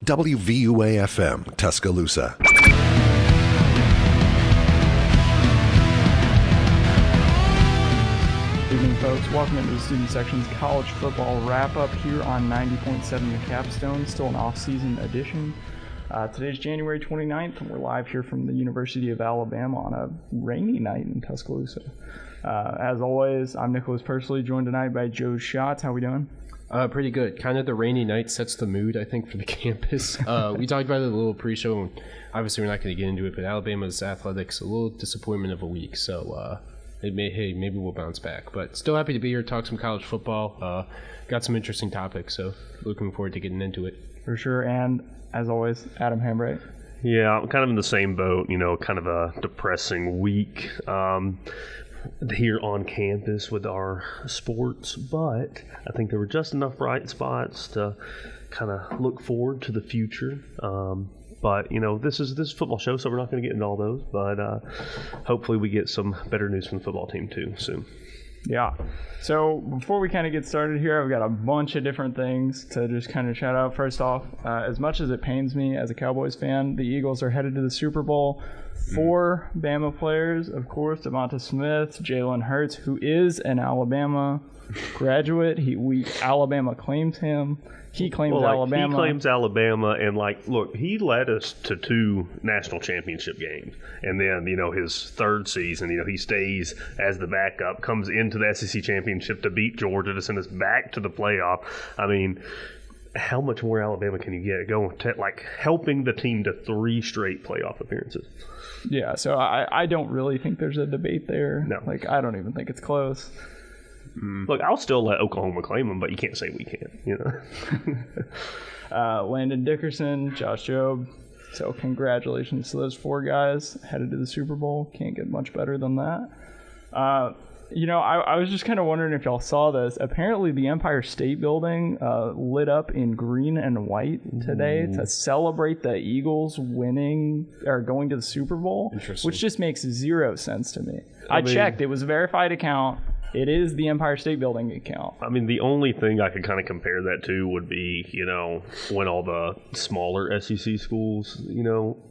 WVUA-FM, Tuscaloosa. Good evening, folks. Welcome into the Student Section's College Football Wrap-Up here on 90.7 The Capstone, still an off-season edition. Today's January 29th, and we're live here from the University of Alabama on a rainy night in Tuscaloosa. As always, I'm Nicholas Pursley, joined tonight by Joe Schatz. How we doing? Pretty good. Kind of the rainy night sets the mood, I think, for the campus. We talked about it a little pre-show, and obviously we're not going to get into it, but Alabama's athletics, a little disappointment of a week, so maybe we'll bounce back. But still happy to be here, talk some college football. Got some interesting topics, so looking forward to getting into it. For sure, and as always, Adam Hambright. Yeah, I'm kind of in the same boat, kind of a depressing week here on campus with our sports, but I think there were just enough bright spots to kind of look forward to the future. But, this is football show, so we're not going to get into all those, but hopefully we get some better news from the football team too soon. Yeah. So before we kind of get started here, I've got a bunch of different things to just kind of shout out. First off, as much as it pains me as a Cowboys fan, the Eagles are headed to the Super Bowl. 4 Bama players, of course, Devonta Smith, Jalen Hurts, who is an Alabama graduate. Alabama claims him. He claims Alabama. He claims Alabama, and look, he led us to 2 national championship games, and then his third season, he stays as the backup, comes into the SEC championship to beat Georgia to send us back to the playoff. I mean, how much more Alabama can you get? Going to helping the team to 3 straight playoff appearances. Yeah, so I don't really think there's a debate there. No, I don't even think it's close. Look, I'll still let Oklahoma claim them, but you can't say we can't, Landon Dickerson, Josh Jobe. So congratulations to those 4 guys headed to the Super Bowl. Can't get much better than that. I was just kind of wondering if y'all saw this. Apparently, the Empire State Building lit up in green and white today to celebrate the Eagles winning or going to the Super Bowl, which just makes 0 sense to me. I checked. It was a verified account. It is the Empire State Building account. I mean, the only thing I could kind of compare that to would be, when all the smaller SEC schools,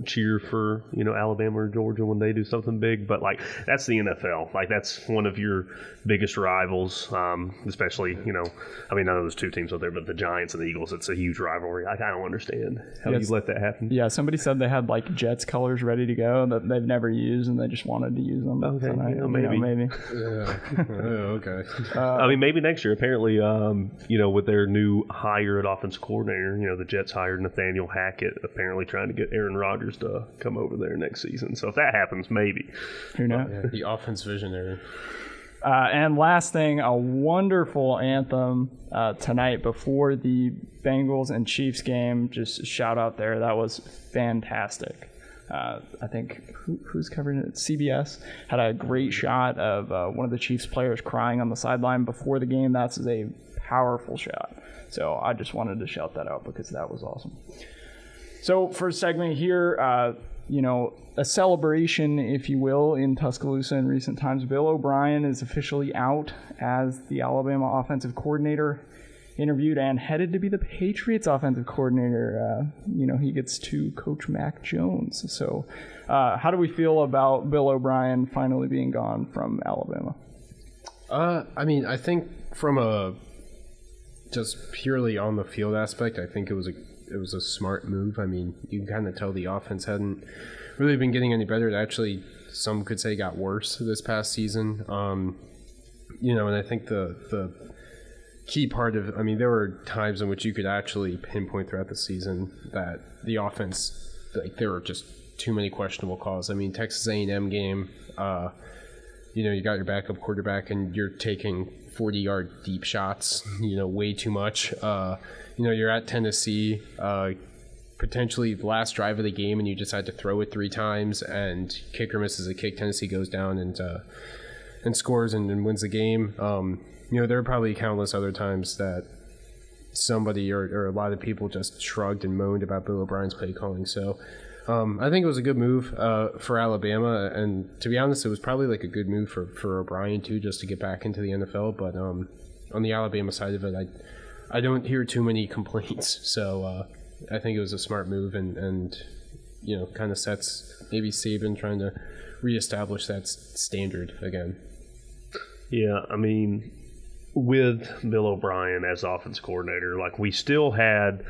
cheer for, Alabama or Georgia when they do something big. But, that's the NFL. That's one of your biggest rivals, especially, I know there's 2 teams out there, but the Giants and the Eagles, it's a huge rivalry. I don't understand how you let that happen. Yeah, somebody said they had, Jets colors ready to go that they've never used, and they just wanted to use them. Okay, maybe. Yeah. Oh, okay. Maybe next year. Apparently, with their new hire at offensive coordinator, the Jets hired Nathaniel Hackett, apparently trying to get Aaron Rodgers to come over there next season. So if that happens, maybe. Who knows? Yeah, the offense visionary. And last thing, a wonderful anthem tonight before the Bengals and Chiefs game. Just shout out there. That was fantastic. I think who's covering it? CBS had a great shot of one of the Chiefs players crying on the sideline before the game. That's a powerful shot. So I just wanted to shout that out because that was awesome. So first segment here, a celebration, if you will, in Tuscaloosa in recent times. Bill O'Brien is officially out as the Alabama offensive coordinator. Interviewed and headed to be the Patriots offensive coordinator. He gets to coach Mac Jones. So how do we feel about Bill O'Brien finally being gone from Alabama? I think from a just purely on the field aspect, I think it was a smart move. I mean, you can kind of tell the offense hadn't really been getting any better. It actually, some could say, got worse this past season. And I think the key part of, there were times in which you could actually pinpoint throughout the season that the offense, there were just too many questionable calls. Texas A&M game, you got your backup quarterback and you're taking 40-yard deep shots, way too much. You're at Tennessee, potentially the last drive of the game, and you decide to throw it 3 times, and kicker misses a kick. Tennessee goes down and scores and wins the game. There are probably countless other times that somebody or a lot of people just shrugged and moaned about Bill O'Brien's play calling. So I think it was a good move for Alabama, and to be honest, it was probably a good move for O'Brien too, just to get back into the NFL. But on the Alabama side of it, I don't hear too many complaints. So I think it was a smart move, and kind of sets maybe Saban trying to reestablish that standard again. Yeah, I mean, with Bill O'Brien as offense coordinator, like we still had,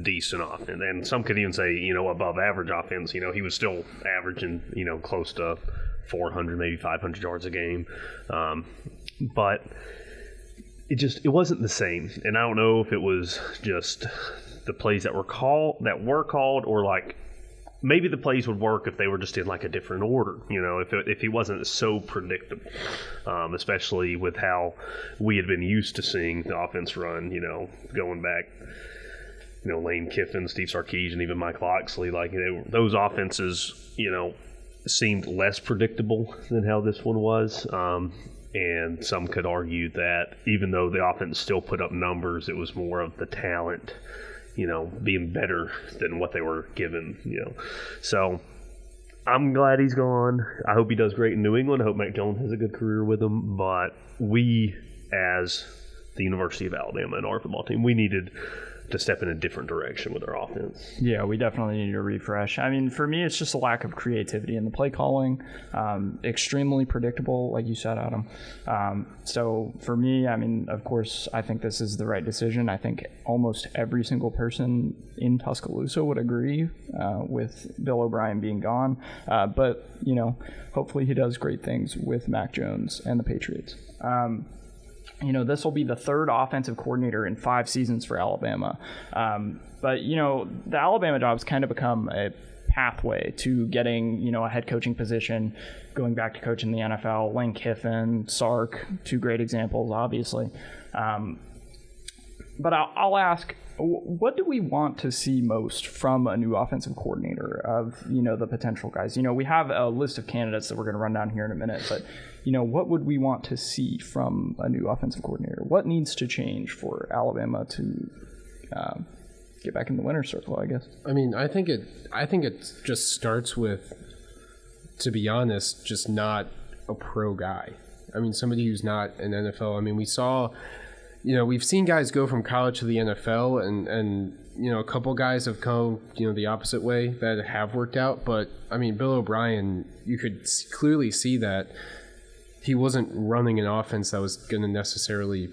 decent offense, and some could even say, above average offense. He was still averaging, close to 400, maybe 500 yards a game, but it wasn't the same. And I don't know if it was just the plays that were called, or like maybe the plays would work if they were just in like a different order, if he wasn't so predictable, especially with how we had been used to seeing the offense run, going back, Lane Kiffin, Steve Sarkisian, even Mike Loxley, like those offenses, seemed less predictable than how this one was. And some could argue that even though the offense still put up numbers, it was more of the talent, being better than what they were given, So I'm glad he's gone. I hope he does great in New England. I hope Mac Jones has a good career with him. But we, as the University of Alabama and our football team, we needed to step in a different direction with our offense. Yeah, we definitely need to refresh. I mean, for me, it's just a lack of creativity in the play calling. Extremely predictable, like you said, Adam. So for me, I mean, of course, I think this is the right decision. I think almost every single person in Tuscaloosa would agree with Bill O'Brien being gone. But, hopefully he does great things with Mac Jones and the Patriots. This will be the third offensive coordinator in 5 seasons for Alabama. But, the Alabama job's kind of become a pathway to getting, a head coaching position, going back to coaching the NFL. Lane Kiffin, Sark, 2 great examples, obviously. But I'll ask, what do we want to see most from a new offensive coordinator of, the potential guys? We have a list of candidates that we're going to run down here in a minute, but, what would we want to see from a new offensive coordinator? What needs to change for Alabama to get back in the winner's circle, I guess? I mean, I think it just starts with, to be honest, just not a pro guy. I mean, somebody who's not an NFL. I mean, we saw... we've seen guys go from college to the NFL, and a couple guys have come, the opposite way that have worked out. But, I mean, Bill O'Brien, you could clearly see that he wasn't running an offense that was going to necessarily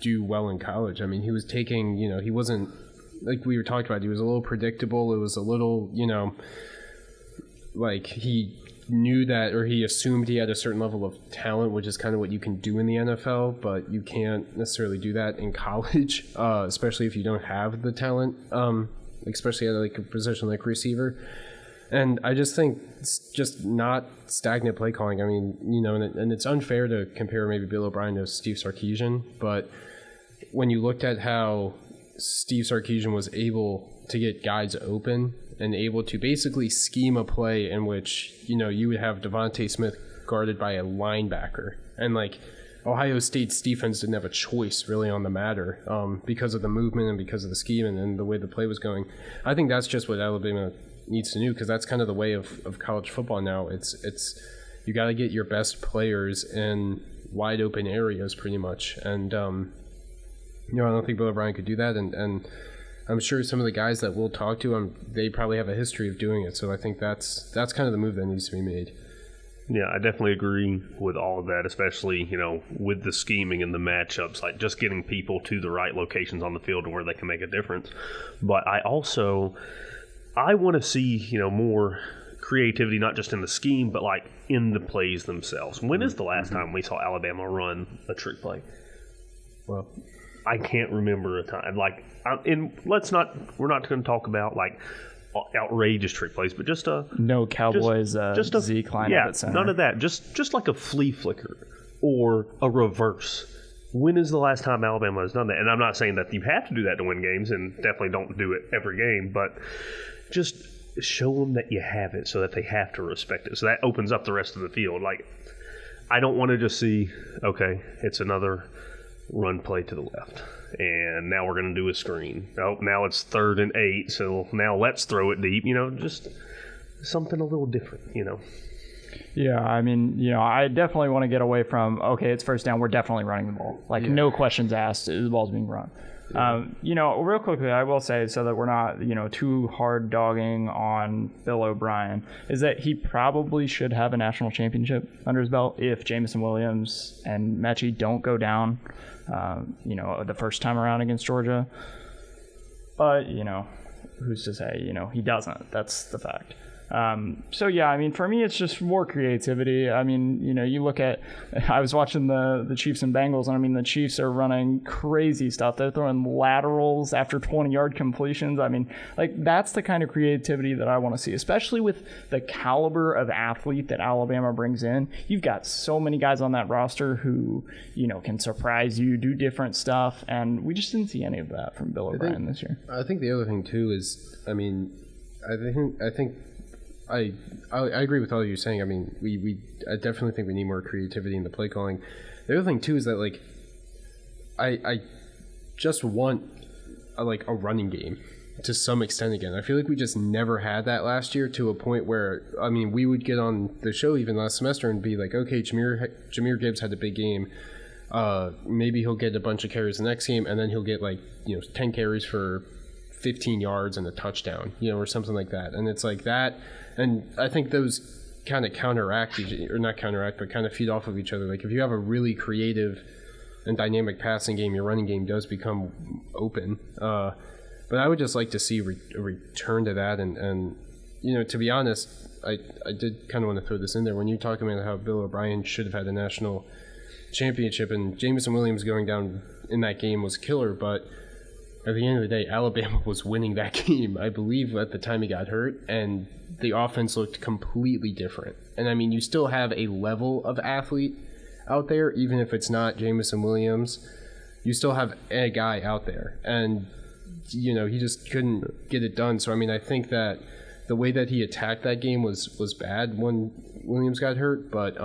do well in college. I mean, he was taking, he wasn't, like we were talking about, he was a little predictable. It was a little, like he knew that, or he assumed he had a certain level of talent, which is kind of what you can do in the NFL, but you can't necessarily do that in college, especially if you don't have the talent, especially at like a position like receiver. And I just think it's just not stagnant play calling. I mean, and it's unfair to compare maybe Bill O'Brien to Steve Sarkisian, but when you looked at how Steve Sarkisian was able to get guys open and able to basically scheme a play in which, you would have Devontae Smith guarded by a linebacker. And, like, Ohio State's defense didn't have a choice, really, on the matter because of the movement and because of the scheme and the way the play was going. I think that's just what Alabama needs to do, because that's kind of the way of college football now. It's you got to get your best players in wide open areas, pretty much. And, I don't think Bill O'Brien could do that. And I'm sure some of the guys that we'll talk to, they probably have a history of doing it. So I think that's kind of the move that needs to be made. Yeah, I definitely agree with all of that, especially, with the scheming and the matchups, like just getting people to the right locations on the field where they can make a difference. But I want to see, more creativity, not just in the scheme, but like in the plays themselves. When is the last time we saw Alabama run a trick play? Well, I can't remember a time. Like, we're not going to talk about like outrageous trick plays, but just no Cowboys just a Zeke line up at center. None of that. Just like a flea flicker or a reverse. When is the last time Alabama has done that? And I'm not saying that you have to do that to win games, and definitely don't do it every game, but just show them that you have it so that they have to respect it. So that opens up the rest of the field. Like, I don't want to just see, okay, it's another run play to the left, and now we're going to do a screen. Oh, now it's 3rd and 8, so now let's throw it deep. Just something a little different, Yeah, I mean, I definitely want to get away from, okay, it's first down, we're definitely running the ball. Like, no questions asked, the ball's being run. Real quickly, I will say, so that we're not, too hard dogging on Bill O'Brien, is that he probably should have a national championship under his belt if Jamison Williams and Mechie don't go down, the first time around against Georgia. But, who's to say, he doesn't. That's the fact. For me, it's just more creativity. You look at, I was watching the Chiefs and Bengals, and the Chiefs are running crazy stuff. They're throwing laterals after 20-yard completions. That's the kind of creativity that I want to see, especially with the caliber of athlete that Alabama brings in. You've got so many guys on that roster who, can surprise you, do different stuff, and we just didn't see any of that from Bill O'Brien this year. I think the other thing, too, is, I think I agree with all you're saying. I definitely think we need more creativity in the play calling. The other thing too is that I just want a running game to some extent again. I feel like we just never had that last year, to a point where we would get on the show even last semester and be like, okay, Jahmyr Gibbs had a big game. Maybe he'll get a bunch of carries the next game, and then he'll get 10 carries for 15 yards and a touchdown, or something like that. And it's like that. And I think those kind of but kind of feed off of each other. If you have a really creative and dynamic passing game, your running game does become open. But I would just like to see a return to that. And to be honest, I did kind of want to throw this in there. When you're talking about how Bill O'Brien should have had a national championship, and Jamison Williams going down in that game was killer, but at the end of the day, Alabama was winning that game, I believe, at the time he got hurt, and the offense looked completely different. And you still have a level of athlete out there, even if it's not Jamison Williams. You still have a guy out there, and he just couldn't get it done. So I think that the way that he attacked that game was bad when Williams got hurt, but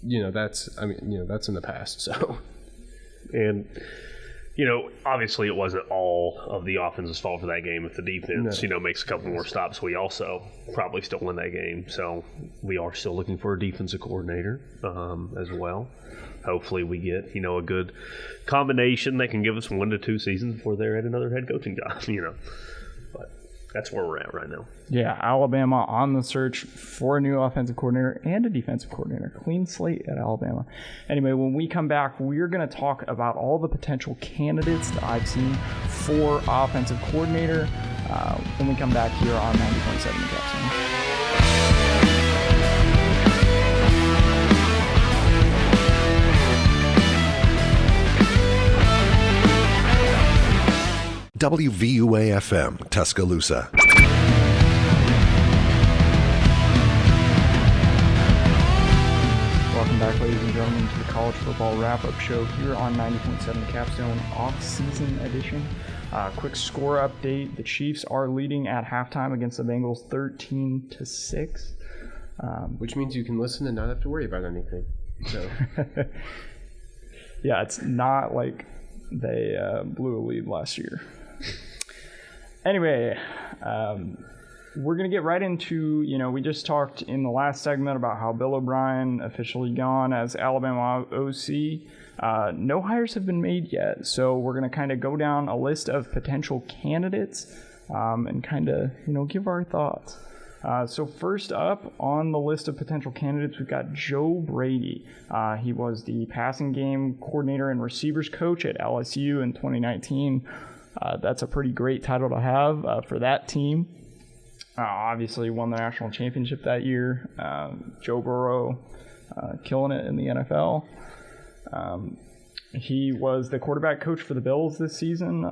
that's in the past. So and. Obviously it wasn't all of the offense's fault for that game. If the defense, makes a couple more stops, we also probably still win that game. So we are still looking for a defensive coordinator as well. Hopefully we get, a good combination that can give us 1 to 2 seasons before they're at another head coaching job, But that's where we're at right now. Yeah, Alabama on the search for a new offensive coordinator and a defensive coordinator. Clean slate at Alabama. Anyway, when we come back, we're going to talk about all the potential candidates that I've seen for offensive coordinator when we come back here on 90.7 The Capstone. WVUA-FM, Tuscaloosa. Welcome back, ladies and gentlemen, to the College Football Wrap-Up Show here on 90.7 The Capstone Off-Season Edition. Quick score update. The Chiefs are leading at halftime against the Bengals 13-6. Which means you can listen and not have to worry about anything. So. Yeah, it's not like they blew a lead last year. Anyway, we're going to get right into, we just talked in the last segment about how Bill O'Brien officially gone as Alabama OC. No hires have been made yet, so we're going to kind of go down a list of potential candidates and kind of, give our thoughts. So first up on the list of potential candidates, we've got Joe Brady. He was the passing game coordinator and receivers coach at LSU in 2019. That's a pretty great title to have for that team. Obviously won the national championship that year. Joe Burrow killing it in the NFL. He was the quarterback coach for the Bills this season.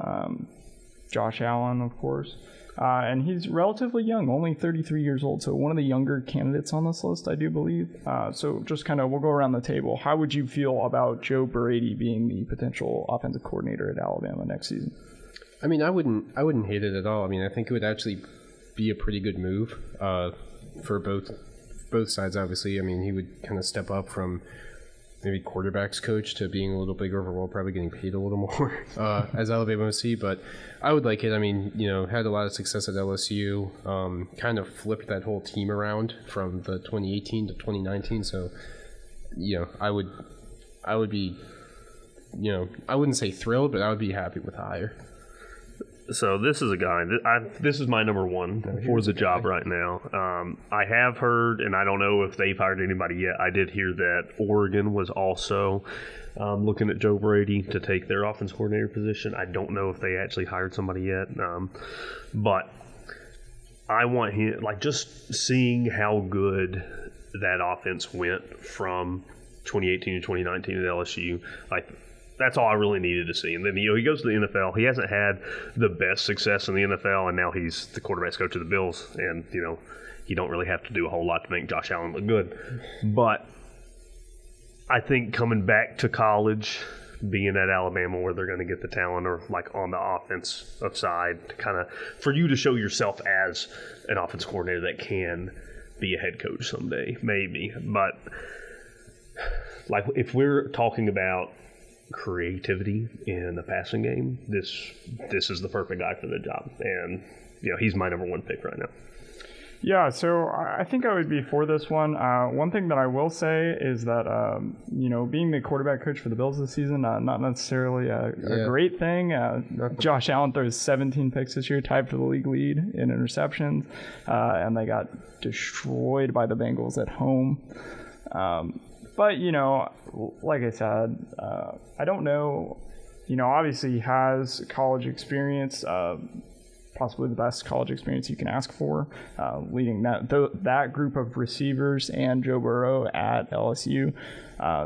Josh Allen, of course. And he's relatively young, only 33 years old, so one of the younger candidates on this list, I do believe. So just kind of, we'll go around the table. How would you feel about Joe Brady being the potential offensive coordinator at Alabama next season? I wouldn't hate it at all. I think it would actually be a pretty good move for both sides, obviously. He would kind of step up from maybe quarterbacks coach to being a little bigger overall, probably getting paid a little more as Alabama OC. But I would like it. Had a lot of success at LSU, kind of flipped that whole team around from the 2018 to 2019. So, I would be I wouldn't say thrilled, but I would be happy with hire. So this is a guy. This is my number one for the job right now. I have heard, and I don't know if they've hired anybody yet. I did hear that Oregon was also looking at Joe Brady to take their offense coordinator position. I don't know if they actually hired somebody yet, but I want him, just seeing how good that offense went from 2018 to 2019 at LSU, that's all I really needed to see. And then, he goes to the NFL. He hasn't had the best success in the NFL, and now he's the quarterback's coach of the Bills. And, you don't really have to do a whole lot to make Josh Allen look good. But I think coming back to college, being at Alabama where they're going to get the talent, or on the offensive side, to for you to show yourself as an offense coordinator that can be a head coach someday, maybe. But, if we're talking about creativity in the passing game, this is the perfect guy for the job, and he's my number one pick right now. Yeah, so I think I would be for this one. One thing that I will say is that being the quarterback coach for the Bills this season, not necessarily a great thing. Josh Allen throws 17 picks this year, tied for the league lead in interceptions, and they got destroyed by the Bengals at home. But, like I said, I don't know. Obviously he has college experience, possibly the best college experience you can ask for, leading that group of receivers and Joe Burrow at LSU.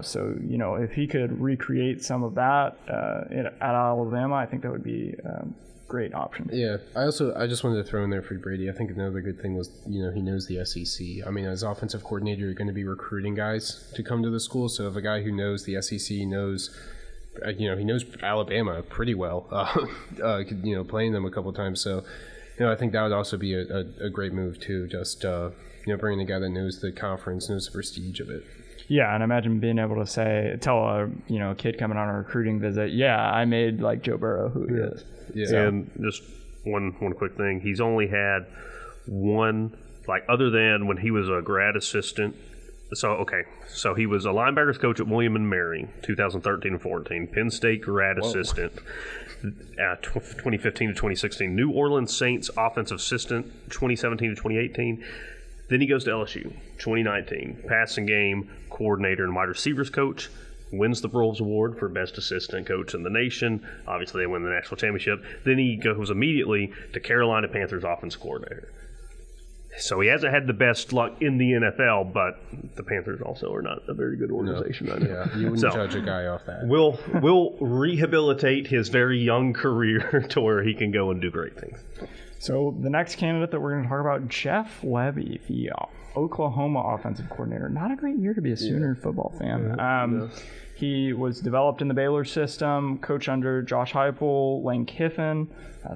So, if he could recreate some of that at Alabama, I think that would be great option. Yeah, I just wanted to throw in there for Brady. I think another good thing was, he knows the SEC. I mean, as offensive coordinator, you're going to be recruiting guys to come to the school. So if a guy who knows the SEC knows, he knows Alabama pretty well, playing them a couple times. So, I think that would also be a great move too. Just bringing a guy that knows the conference, knows the prestige of it. Yeah, and imagine being able to tell a kid coming on a recruiting visit, I made Joe Burrow who he is. Yeah. So. And just one quick thing, he's only had one, other than when he was a grad assistant. So he was a linebackers coach at William & Mary, 2013 and 14, Penn State grad assistant, 2015 to 2016, New Orleans Saints offensive assistant, 2017 to 2018. Then he goes to LSU, 2019, passing game coordinator and wide receivers coach, wins the Broyles Award for best assistant coach in the nation. Obviously, they win the national championship. Then he goes immediately to Carolina Panthers offense coordinator. So he hasn't had the best luck in the NFL, but the Panthers also are not a very good organization right now. Yeah, you wouldn't judge a guy off that. We'll rehabilitate his very young career to where he can go and do great things. So the next candidate that we're going to talk about, Jeff Lebby, the Oklahoma offensive coordinator. Not a great year to be a Sooner football fan. He was developed in the Baylor system, coach under Josh Heupel, Lane Kiffin,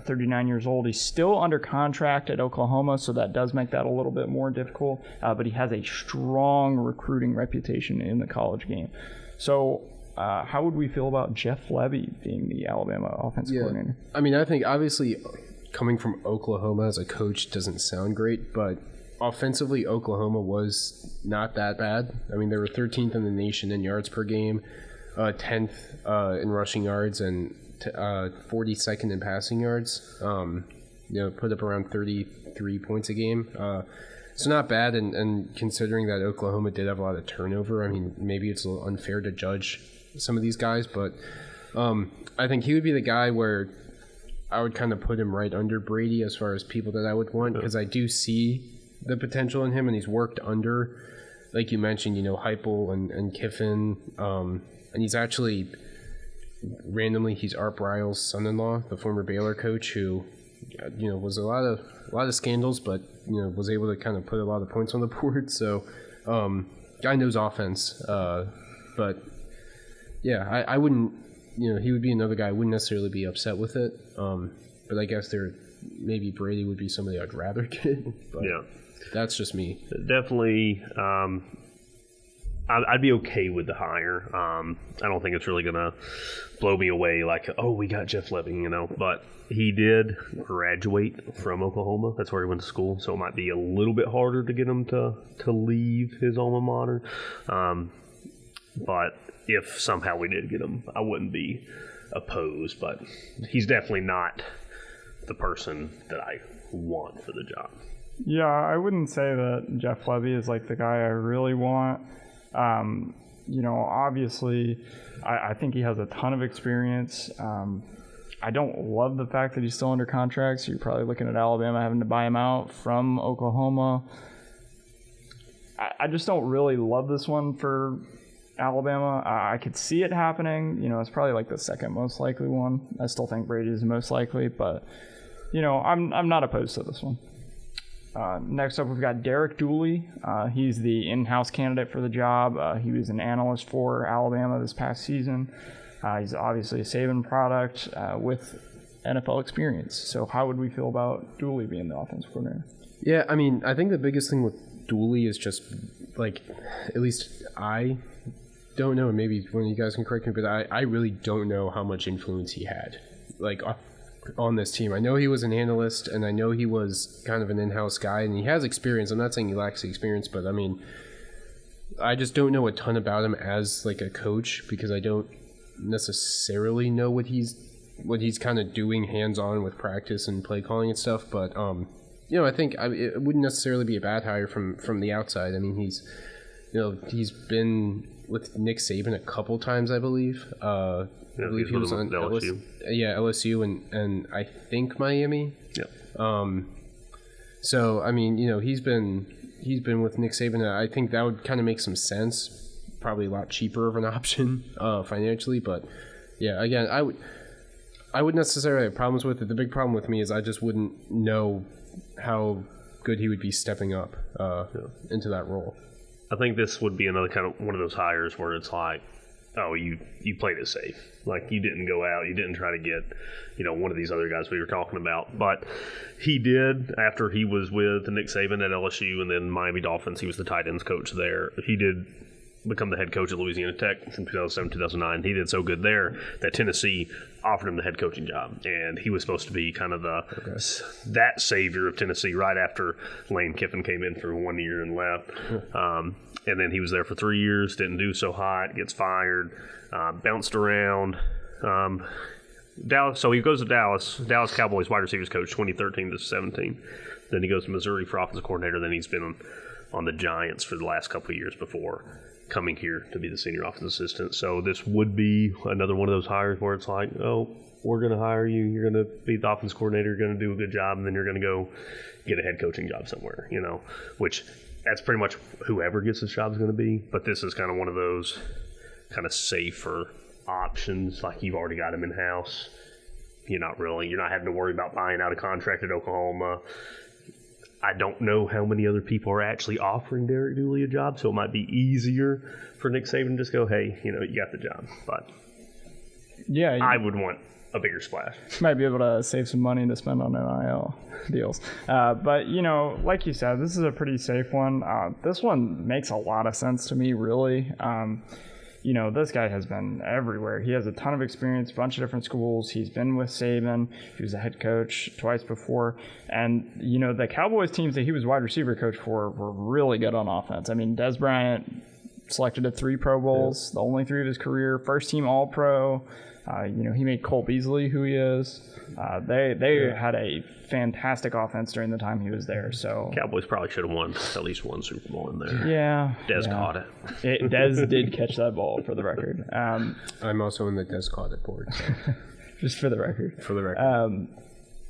39 years old. He's still under contract at Oklahoma, so that does make that a little bit more difficult. But he has a strong recruiting reputation in the college game. So how would we feel about Jeff Lebby being the Alabama offensive coordinator? I mean, I think obviously coming from Oklahoma as a coach doesn't sound great, but offensively, Oklahoma was not that bad. I mean, they were 13th in the nation in yards per game, 10th in rushing yards, and 42nd in passing yards. Put up around 33 points a game. So not bad, and considering that Oklahoma did have a lot of turnover, I mean, maybe it's a little unfair to judge some of these guys, but I think he would be the guy where I would kind of put him right under Brady as far as people that I would want, because I do see the potential in him, and he's worked under, like you mentioned, Heupel and Kiffin, and he's actually randomly he's Art Briles' son-in-law, the former Baylor coach, who was a lot of scandals, but was able to kind of put a lot of points on the board. So guy knows offense, but yeah, I wouldn't. He would be another guy I wouldn't necessarily be upset with it, but I guess maybe Brady would be somebody I'd rather get. But yeah. That's just me. Definitely, I'd be okay with the hire. I don't think it's really going to blow me away we got Jeff Lebby, But he did graduate from Oklahoma. That's where he went to school. So it might be a little bit harder to get him to leave his alma mater. But if somehow we did get him, I wouldn't be opposed. But he's definitely not the person that I want for the job. Yeah, I wouldn't say that Jeff Levy is like the guy I really want. Obviously, I think he has a ton of experience. I don't love the fact that he's still under contract, so you're probably looking at Alabama having to buy him out from Oklahoma. I just don't really love this one for Alabama. I could see it happening. It's probably like the second most likely one. I still think Brady is the most likely, but, I'm not opposed to this one. Next up, we've got Derek Dooley. He's the in-house candidate for the job. He was an analyst for Alabama this past season. He's obviously a Saban product with NFL experience. So how would we feel about Dooley being the offensive coordinator? Yeah, I mean, I think the biggest thing with Dooley is just, like, at least I don't know, and maybe one of you guys can correct me, but I really don't know how much influence he had, like, on this team. I know he was an analyst, and I know he was kind of an in-house guy, and he has experience. I'm not saying he lacks the experience, but, I mean, I just don't know a ton about him as, like, a coach, because I don't necessarily know what he's kind of doing hands-on with practice and play calling and stuff, but I think it wouldn't necessarily be a bad hire from the outside. I mean, he's been with Nick Saban a couple times, I believe. I believe he was on LSU. LSU and I think Miami. Yeah. So I mean, he's been with Nick Saban. And I think that would kind of make some sense. Probably a lot cheaper of an option financially, but yeah, again, I wouldn't necessarily have problems with it. The big problem with me is I just wouldn't know how good he would be stepping up into that role. I think this would be another kind of one of those hires where it's like, oh, you played it safe. Like, you didn't go out, you didn't try to get, one of these other guys we were talking about. But he did, after he was with Nick Saban at LSU and then Miami Dolphins, he was the tight ends coach there. He did become the head coach at Louisiana Tech from 2007 2009. He did so good there that Tennessee offered him the head coaching job, and he was supposed to be kind of that savior of Tennessee right after Lane Kiffin came in for 1 year and left. And then he was there for 3 years, didn't do so hot, gets fired, bounced around. Dallas. So he goes to Dallas Cowboys wide receivers coach 2013 to 17. Then he goes to Missouri for offensive coordinator. Then he's been on the Giants for the last couple of years before coming here to be the senior offensive assistant. So this would be another one of those hires where it's like, oh, we're going to hire you. You're going to be the offensive coordinator. You're going to do a good job, and then you're going to go get a head coaching job somewhere, which that's pretty much whoever gets this job is going to be. But this is kind of one of those kind of safer options. Like, you've already got him in-house. You're not having to worry about buying out a contract at Oklahoma. I don't know how many other people are actually offering Derek Dooley a job, so it might be easier for Nick Saban to just go, hey, you got the job. But yeah, I would want a bigger splash. Might be able to save some money to spend on NIL deals. But, like you said, this is a pretty safe one. This one makes a lot of sense to me, really. This guy has been everywhere. He has a ton of experience, a bunch of different schools. He's been with Saban. He was a head coach twice before. And, the Cowboys teams that he was wide receiver coach for were really good on offense. I mean, Des Bryant selected at 3 Pro Bowls, the only 3 of his career, first team All-Pro. He made Cole Beasley who he is. They had a fantastic offense during the time he was there. So Cowboys probably should have won at least one Super Bowl in there. Yeah. Des caught it. Des did catch that ball, for the record. I'm also in the Des caught it board. So. Just for the record. For the record.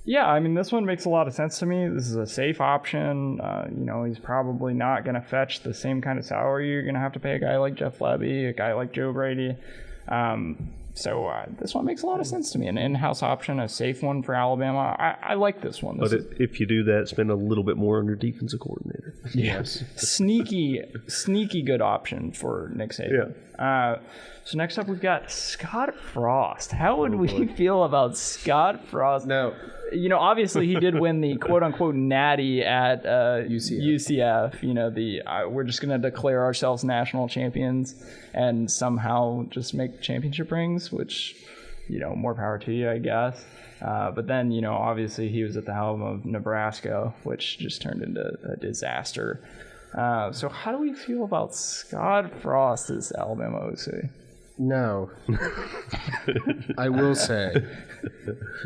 Yeah, I mean, this one makes a lot of sense to me. This is a safe option. He's probably not going to fetch the same kind of salary you're going to have to pay a guy like Jeff Levy, a guy like Joe Brady. So this one makes a lot of sense to me. An in-house option, a safe one for Alabama. I like this one. If you do that, spend a little bit more on your defensive coordinator. Yes. sneaky good option for Nick Saban. Yeah. So next up, we've got Scott Frost. How would we feel about Scott Frost? No. Obviously he did win the quote-unquote natty at UCF. We're just going to declare ourselves national champions and somehow just make championship rings, which, more power to you, I guess. But then, obviously he was at the helm of Nebraska, which just turned into a disaster. So how do we feel about Scott Frost as Alabama OC? No. I will say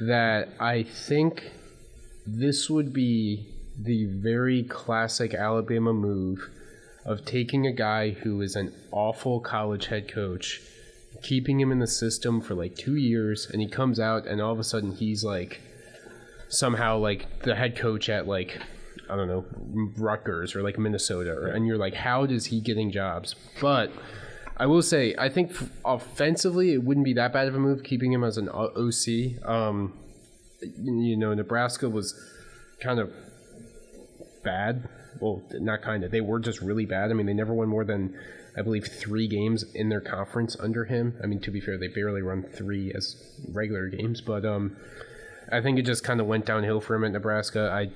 that I think this would be the very classic Alabama move of taking a guy who is an awful college head coach, keeping him in the system for like 2 years, and he comes out and all of a sudden he's like somehow like the head coach at like, I don't know, Rutgers or like Minnesota, and you're like, how is he getting jobs? But I will say, I think offensively it wouldn't be that bad of a move keeping him as an OC. Nebraska was kind of bad. Well, not kind of. They were just really bad. I mean, they never won more than, I believe, 3 games in their conference under him. I mean, to be fair, they barely run 3 as regular games. But I think it just kind of went downhill for him at Nebraska.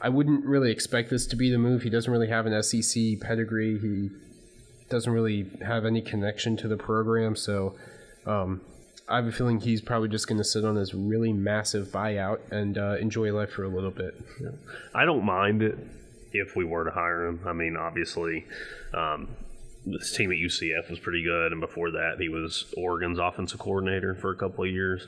I wouldn't really expect this to be the move. He doesn't really have an SEC pedigree. He doesn't really have any connection to the program. So I have a feeling he's probably just going to sit on his really massive buyout and enjoy life for a little bit. Yeah. I don't mind it if we were to hire him. I mean, obviously, this team at UCF was pretty good, and before that, he was Oregon's offensive coordinator for a couple of years.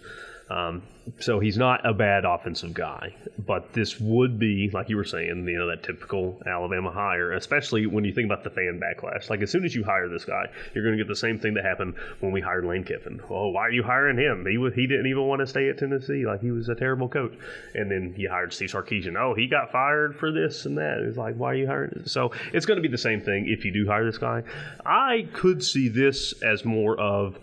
So he's not a bad offensive guy, but this would be, like you were saying, that typical Alabama hire, especially when you think about the fan backlash. Like, as soon as you hire this guy, you're going to get the same thing that happened when we hired Lane Kiffin. Oh, why are you hiring him? He didn't even want to stay at Tennessee. Like, he was a terrible coach. And then you hired Steve Sarkisian. Oh, he got fired for this and that. It's like, why are you hiring? So it's going to be the same thing if you do hire this guy. I could see this as more of,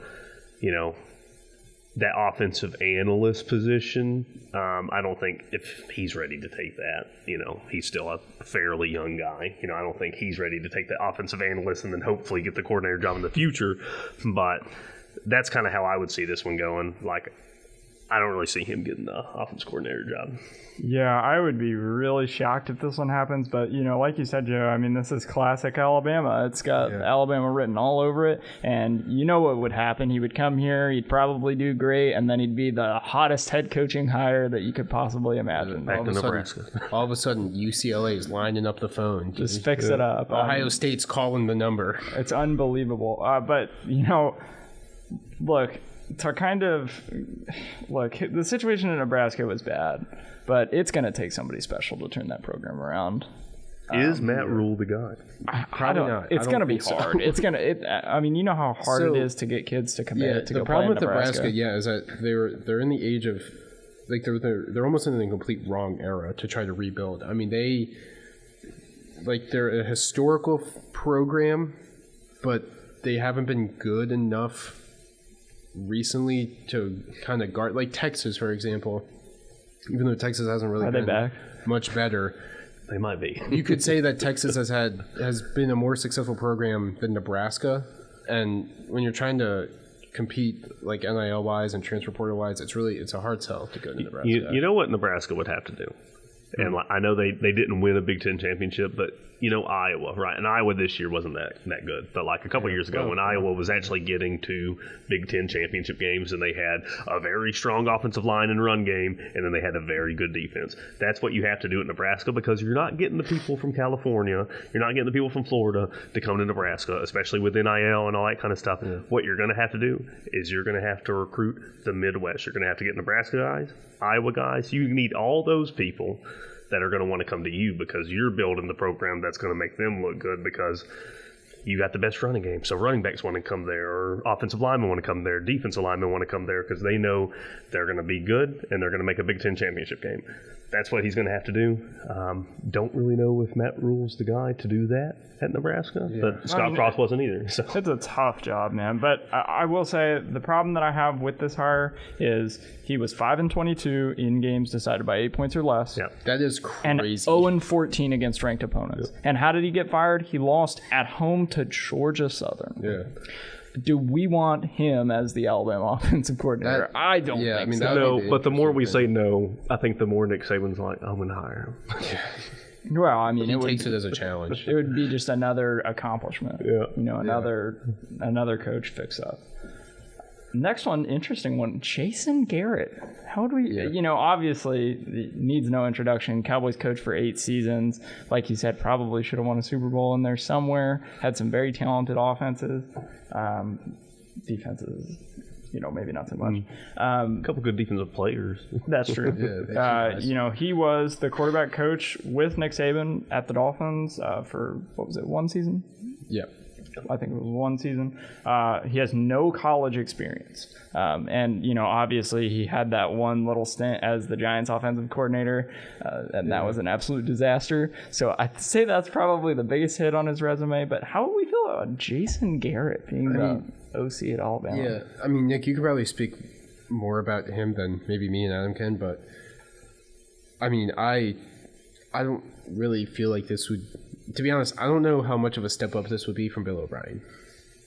that offensive analyst position. I don't think if he's ready to take that, he's still a fairly young guy. I don't think he's ready to take the offensive analyst and then hopefully get the coordinator job in the future. But that's kind of how I would see this one going. Like, I don't really see him getting the offense coordinator job. Yeah, I would be really shocked if this one happens. But, like you said, Joe, I mean, this is classic Alabama. It's got Alabama written all over it. And you know what would happen. He would come here, he'd probably do great, and then he'd be the hottest head coaching hire that you could possibly imagine. Back to Nebraska. All of a sudden, UCLA is lining up the phone. Just fix it up. Ohio State's calling the number. It's unbelievable. But, look, the situation in Nebraska was bad, but it's going to take somebody special to turn that program around. Is Matt Rule the guy? Probably not. It's going to be hard. So. It's going to. I mean, you know how hard it is to get kids to commit to go play in Nebraska. The problem with Nebraska, is that they're in the age of, like, they're almost in the complete wrong era to try to rebuild. I mean, they're a historical program, but they haven't been good enough recently to kind of guard, like Texas, for example. Even though Texas hasn't really been much better, they might be. You could say that Texas has been a more successful program than Nebraska, and when you're trying to compete like NIL wise and transfer portal wise, it's a hard sell to go to Nebraska. You know what Nebraska would have to do, and I know they didn't win a Big Ten championship, but Iowa, right? And Iowa this year wasn't that good. But like a couple years ago when Iowa was actually getting to Big Ten championship games and they had a very strong offensive line and run game, and then they had a very good defense. That's what you have to do at Nebraska, because you're not getting the people from California, you're not getting the people from Florida to come to Nebraska, especially with NIL and all that kind of stuff. Yeah. What you're going to have to do is you're going to have to recruit the Midwest. You're going to have to get Nebraska guys, Iowa guys. You need all those people that are going to want to come to you, because you're building the program that's going to make them look good, because you got the best running game. So running backs want to come there, or offensive linemen want to come there, defensive linemen want to come there, because they know they're going to be good and they're going to make a Big Ten championship game. That's what he's going to have to do. Don't really know if Matt Rule's the guy to do that at Nebraska, but Scott Frost wasn't either. So. It's a tough job, man. But I will say the problem that I have with this hire is he was 5-22 in games decided by 8 points or less. Yeah, that is crazy. And 0-14 against ranked opponents. Yeah. And how did he get fired? He lost at home to Georgia Southern. Yeah. Do we want him as the Alabama offensive coordinator? I don't think so. No, but the more we say no, I think the more Nick Saban's like, I'm going to hire him. Well, I mean, he takes it as a challenge. It would be just another accomplishment. Yeah. Another coach fix-up. Next one, interesting one, Jason Garrett. How do we, obviously needs no introduction. Cowboys coach for 8 seasons. Like you said, probably should have won a Super Bowl in there somewhere. Had some very talented offenses. defense is, maybe not so much. A couple good defensive players. That's true. He was the quarterback coach with Nick Saban at the Dolphins for, what was it, one season? Yeah. I think it was one season. He has no college experience. And obviously he had that one little stint as the Giants offensive coordinator, and that was an absolute disaster. So I'd say that's probably the biggest hit on his resume. But how would we feel about Jason Garrett being the OC at Alabama? Yeah, I mean, Nick, you could probably speak more about him than maybe me and Adam can, but I mean, I don't really feel like this would... To be honest, I don't know how much of a step up this would be from Bill O'Brien.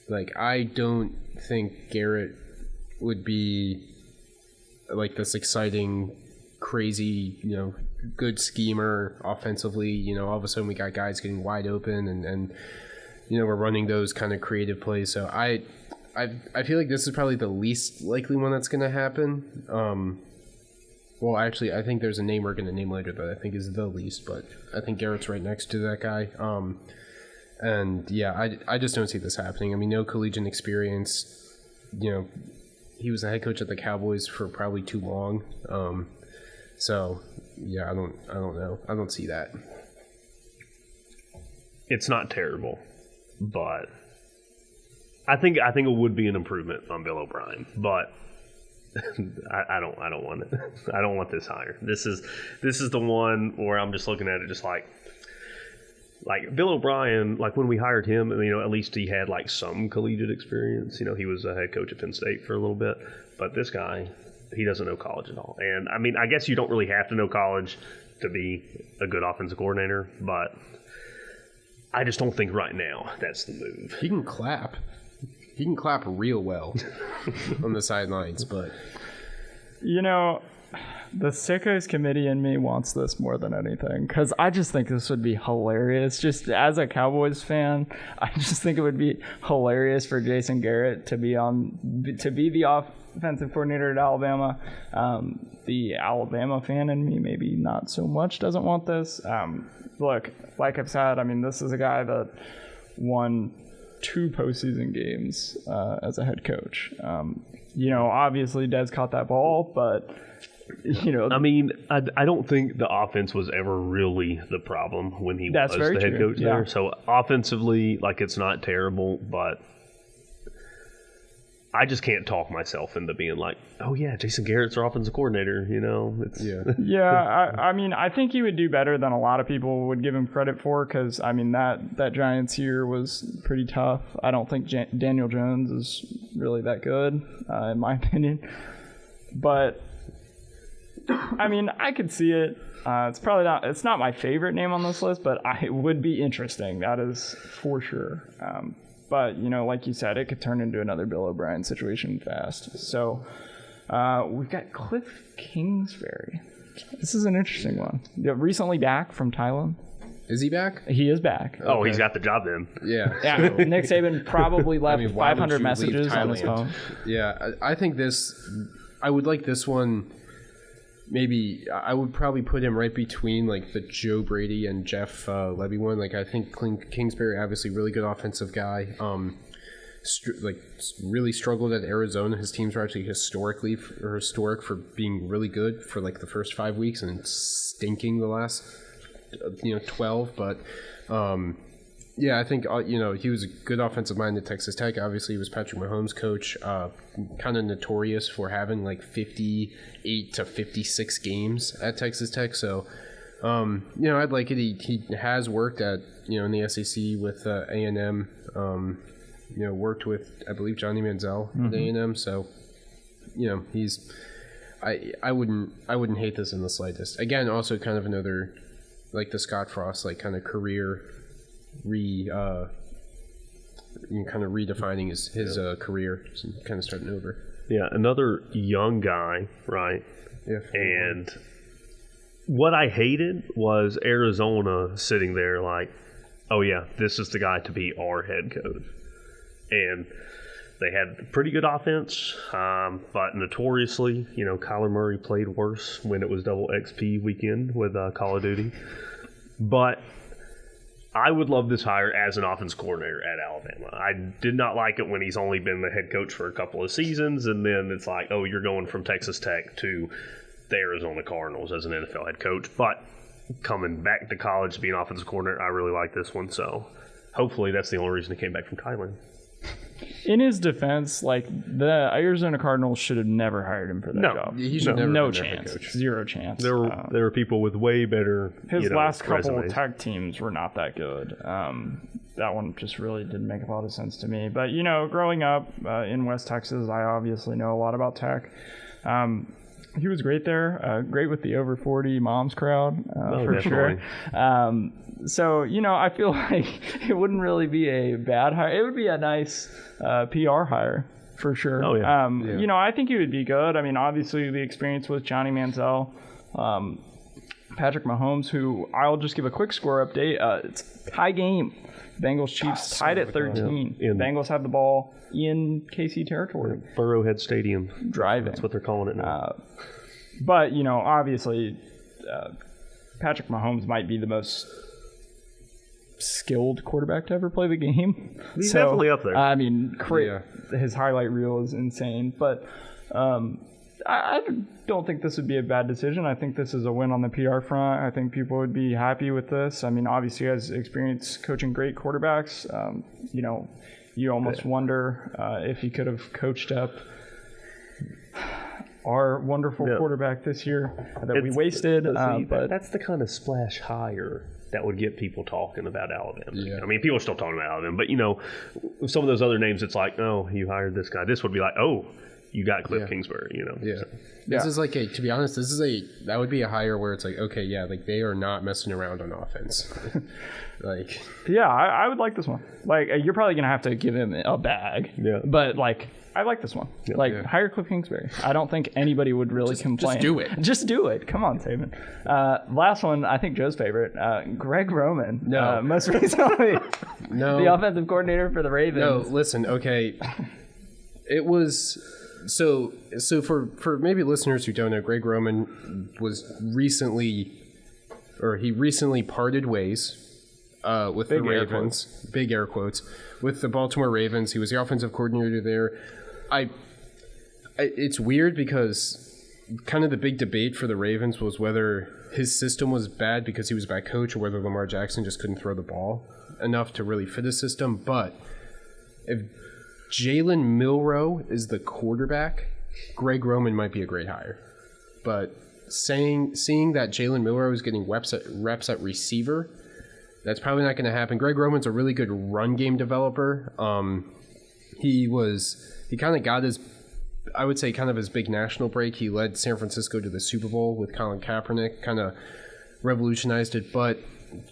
Like, I don't think Garrett would be like this exciting, crazy, good schemer offensively. All of a sudden we got guys getting wide open and we're running those kind of creative plays. So I feel like this is probably the least likely one that's going to happen. Well, actually, I think there's a name we're going to name later that I think is the least, but I think Garrett's right next to that guy. And yeah, I just don't see this happening. I mean, no collegiate experience. He was the head coach at the Cowboys for probably too long. So yeah, I don't know. I don't see that. It's not terrible, but I think it would be an improvement on Bill O'Brien, but I don't want it. I don't want this hire. This is the one where I'm just looking at it just like Bill O'Brien, like when we hired him, at least he had like some collegiate experience. He was a head coach at Penn State for a little bit, but this guy, he doesn't know college at all. And I mean, I guess you don't really have to know college to be a good offensive coordinator, but I just don't think right now that's the move. He can clap. He can clap real well on the sidelines, but... The Sickos committee in me wants this more than anything, because I just think this would be hilarious. Just as a Cowboys fan, I just think it would be hilarious for Jason Garrett to be the offensive coordinator at Alabama. The Alabama fan in me maybe not so much doesn't want this. Look, like I've said, I mean, this is a guy that won 2 postseason games as a head coach. Obviously Dez caught that ball, but I mean, I don't think the offense was ever really the problem when he was the head coach there. So offensively, it's not terrible, but I just can't talk myself into being like, oh yeah, Jason Garrett's our offensive coordinator. I mean, I think he would do better than a lot of people would give him credit for, because I mean that Giants year was pretty tough. I don't think Daniel Jones is really that good, in my opinion. But I mean, I could see it. It's not my favorite name on this list, but it would be interesting. That is for sure. But, like you said, it could turn into another Bill O'Brien situation fast. So we've got Cliff Kingsbury. This is an interesting one. Recently back from Thailand. Is he back? He is back. Oh, he's got the job then. Yeah. Yeah. So. Nick Saban probably left 500 messages on his phone. Yeah. I think I would like this one. Maybe I would probably put him right between the Joe Brady and Jeff Levy one. I think Kingsbury, obviously really good offensive guy. Really struggled at Arizona. His teams were actually historic for being really good for the first 5 weeks and stinking the last 12. But yeah, I think he was a good offensive mind at Texas Tech. Obviously, he was Patrick Mahomes' coach. Kind of notorious for having 58 to 56 games at Texas Tech. So, I'd like it. He has worked at in the SEC with A&M. Worked with, I believe, Johnny Manziel at A&M. So, he's. I wouldn't hate this in the slightest. Again, also kind of another the Scott Frost kind of career. Kind of redefining his career, kind of starting over. Yeah, another young guy, right? Yeah. And what I hated was Arizona sitting there oh yeah, this is the guy to be our head coach. And they had pretty good offense, but notoriously, Kyler Murray played worse when it was double XP weekend with Call of Duty. But I would love this hire as an offense coordinator at Alabama. I did not like it when he's only been the head coach for a couple of seasons, and then it's like, oh, you're going from Texas Tech to the Arizona Cardinals as an NFL head coach. But coming back to college to be an offensive coordinator, I really like this one. So hopefully that's the only reason he came back from Thailand. In his defense, like the Arizona Cardinals should have never hired him for that job. He should never no been their head chance, coach. zero chance. There were people with way better. His last couple resumes. tag teams were not that good. That one just really didn't make a lot of sense to me. But growing up in West Texas, I obviously know a lot about Tech. He was great there, great with the over 40 moms crowd, for definitely. sure. So, I feel like it wouldn't really be a bad hire. It would be a nice PR hire, for sure. Oh, yeah. I think he would be good. I mean, obviously, the experience with Johnny Manziel, Patrick Mahomes, who I'll just give a quick score update. It's tie game. Bengals Chiefs tied at 13. Yeah. Bengals have the ball in KC territory. Burrowhead Stadium. Driving. That's what they're calling it now. But, obviously, Patrick Mahomes might be the most skilled quarterback to ever play the game. He's definitely up there. I mean, his highlight reel is insane. But I don't think this would be a bad decision. I think this is a win on the PR front. I think people would be happy with this. I mean, obviously, he has experience coaching great quarterbacks. You almost wonder if he could have coached up our wonderful quarterback this year that we wasted. But that's the kind of splash hire that would get people talking about Alabama. Yeah. I mean, people are still talking about Alabama, but some of those other names, it's like, oh, you hired this guy. This would be like, oh, you got Cliff Kingsbury. Yeah. This is like to be honest, that would be a hire where it's like, okay, yeah, like they are not messing around on offense. Like, yeah, I would like this one. Like, you're probably gonna have to give him a bag. Yeah. But I like this one. Hire Cliff Kingsbury. I don't think anybody would really complain. Just do it. Just do it. Come on, Saban. Last one, I think Joe's favorite. Greg Roman. No. Most recently, no. the offensive coordinator for the Ravens. No, listen, okay. It was so for maybe listeners who don't know, Greg Roman recently parted ways with the Ravens. Big air quotes. With the Baltimore Ravens. He was the offensive coordinator there. It's weird because kind of the big debate for the Ravens was whether his system was bad because he was a bad coach or whether Lamar Jackson just couldn't throw the ball enough to really fit his system. But if Jalen Milroe is the quarterback, Greg Roman might be a great hire. But seeing that Jalen Milroe is getting reps at receiver, that's probably not going to happen. Greg Roman's a really good run game developer. He kind of got his, I would say, kind of his big national break. He led San Francisco to the Super Bowl with Colin Kaepernick, kind of revolutionized it. But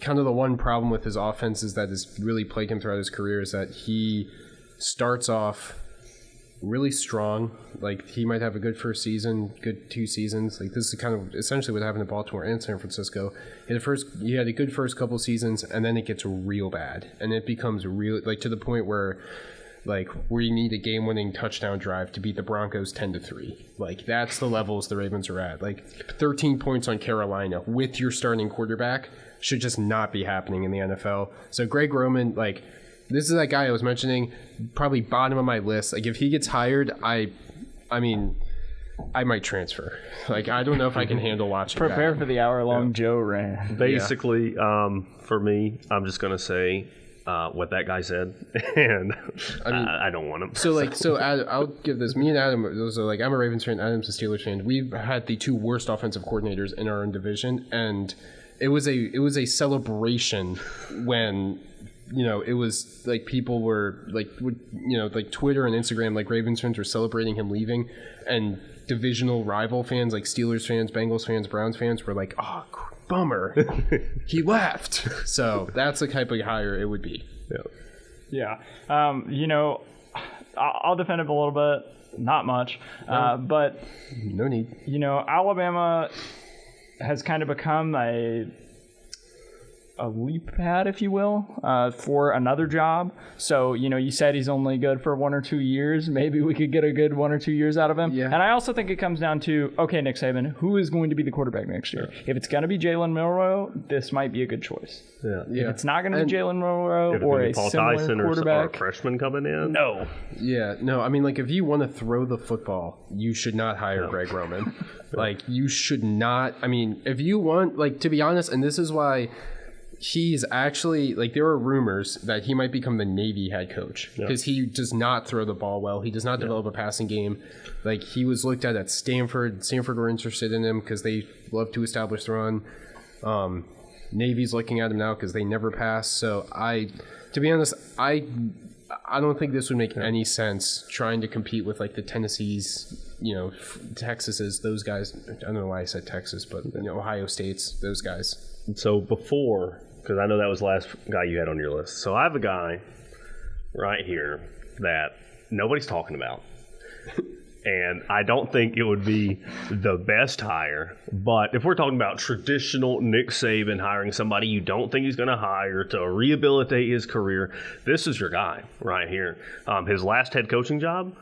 kind of the one problem with his offense is that has really plagued him throughout his career is that he starts off really strong. Like, he might have a good first season, good 2 seasons. Like, this is kind of essentially what happened in Baltimore and San Francisco. He had a good first couple seasons, and then it gets real bad. And it becomes real, like, to the point where you need a game-winning touchdown drive to beat the Broncos 10-3. Like, that's the levels the Ravens are at. Like, 13 points on Carolina with your starting quarterback should just not be happening in the NFL. So Greg Roman, like, this is that guy I was mentioning, probably bottom of my list. Like, if he gets hired, I mean, I might transfer. Like, I don't know if I can handle watching Prepare for the hour-long Joe rant. Basically, for me, I'm just going to say what that guy said, and I don't want him. So I'll give this. Me and Adam, those are like, I'm a Ravens fan, Adam's a Steelers fan. We've had the 2 worst offensive coordinators in our own division, and it was a celebration when, it was like people were like, like Twitter and Instagram, like Ravens fans were celebrating him leaving, and divisional rival fans like Steelers fans, Bengals fans, Browns fans were like, oh, bummer, he left. So that's the type of hire it would be. Yeah. I'll defend him a little bit, not much, but no need. Alabama has kind of become a leap pad, if you will, for another job. So, you said he's only good for 1 or 2 years. Maybe we could get a good 1 or 2 years out of him. Yeah. And I also think it comes down to, okay, Nick Saban, who is going to be the quarterback next year? If it's going to be Jalen Milroe, this might be a good choice. Yeah. If it's not going to be Jalen Milroe or a Paul similar Tyson quarterback, or a freshman coming in. no. Yeah, no, I mean, like, if you want to throw the football, you should not hire Greg Roman. Like, you should not. I mean, if you want, like, to be honest, and this is why he's actually, like, there are rumors that he might become the Navy head coach because he does not throw the ball well. He does not develop a passing game. Like, he was looked at Stanford. Stanford were interested in him because they love to establish the run. Navy's looking at him now because they never pass. So, to be honest, I don't think this would make any sense trying to compete with, like, the Tennessees, Texases, those guys. I don't know why I said Texas, but Ohio States, those guys. So before, because I know that was the last guy you had on your list. So I have a guy right here that nobody's talking about. And I don't think it would be the best hire. But if we're talking about traditional Nick Saban hiring somebody you don't think he's going to hire to rehabilitate his career, this is your guy right here. His last head coaching job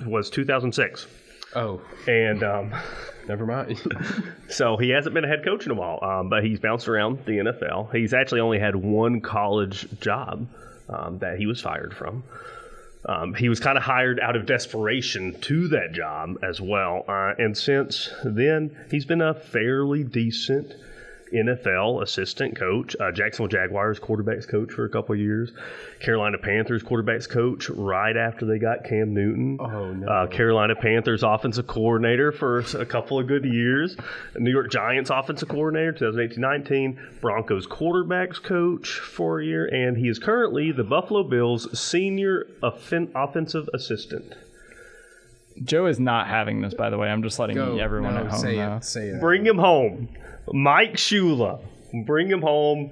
was 2006. Oh. And never mind. So he hasn't been a head coach in a while, but he's bounced around the NFL. He's actually only had one college job that he was fired from. He was kind of hired out of desperation to that job as well. And since then, he's been a fairly decent NFL assistant coach. Jacksonville Jaguars quarterbacks coach for a couple of years. Carolina Panthers quarterbacks coach right after they got Cam Newton. Oh, no. Carolina Panthers offensive coordinator for a couple of good years. New York Giants offensive coordinator 2018-19. Broncos quarterbacks coach for a year. And he is currently the Buffalo Bills senior offensive assistant. Joe is not having this, by the way. I'm just letting everyone at home know. Say it. Bring him home. Mike Shula. Bring him home.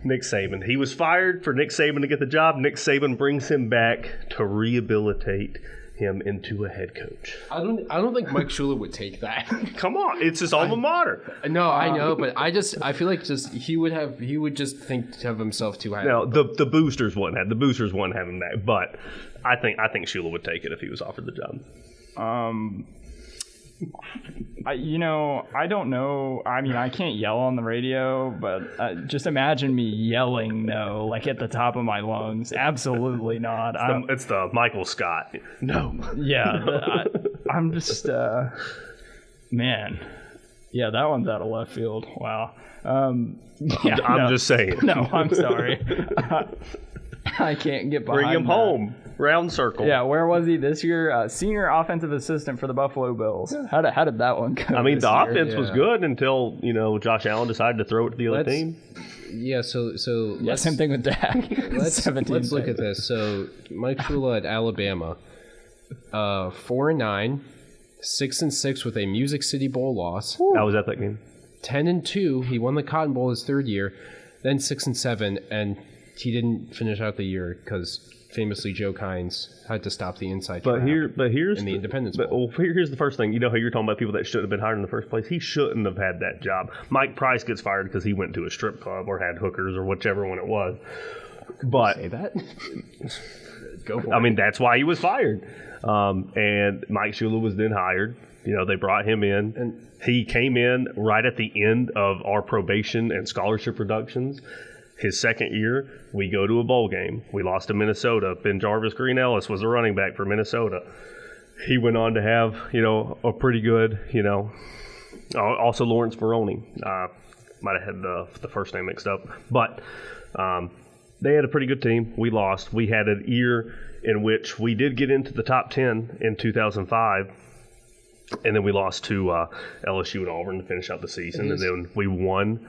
Nick Saban. He was fired for Nick Saban to get the job. Nick Saban brings him back to rehabilitate him into a head coach. I don't think Mike Shula would take that. Come on, it's his alma mater. No, I know, but I feel like he would just think of himself too high. No, the boosters wouldn't have him back, but I think Shula would take it if he was offered the job. I don't know. I mean, I can't yell on the radio, but just imagine me yelling no, like at the top of my lungs. Absolutely not. It's the Michael Scott. No. Yeah. I'm just, man. Yeah, that one's out of left field. Wow. Yeah, I'm just saying. No, I'm sorry. I can't get behind Bring him that. home. Round circle. Yeah, where was he this year? Senior offensive assistant for the Buffalo Bills. How did that one go? I mean, the year? offense was good until, Josh Allen decided to throw it to the other team. Yeah, so same thing with Dak. Let's look at this. So Mike Shula at Alabama, 4-9, 6-6 with a Music City Bowl loss. How was that game? 10-2. He won the Cotton Bowl his third year, then 6-7, and he didn't finish out the year because famously Joe Kynes had to stop the inside track. Here's in the Independence Bowl. Here's the first thing. You know how you're talking about people that shouldn't have been hired in the first place? He shouldn't have had that job. Mike Price gets fired because he went to a strip club or had hookers or whichever one it was. But Say that? Go for it. I mean, that's why he was fired. And Mike Shula was then hired. They brought him in. And he came in right at the end of our probation and scholarship reductions. His second year, we go to a bowl game. We lost to Minnesota. Ben Jarvis Green Ellis was a running back for Minnesota. He went on to have, a pretty good, also Lawrence Maroney. Might have had the first name mixed up. But they had a pretty good team. We lost. We had a year in which we did get into the top 10 in 2005. And then we lost to LSU and Auburn to finish out the season. And then we won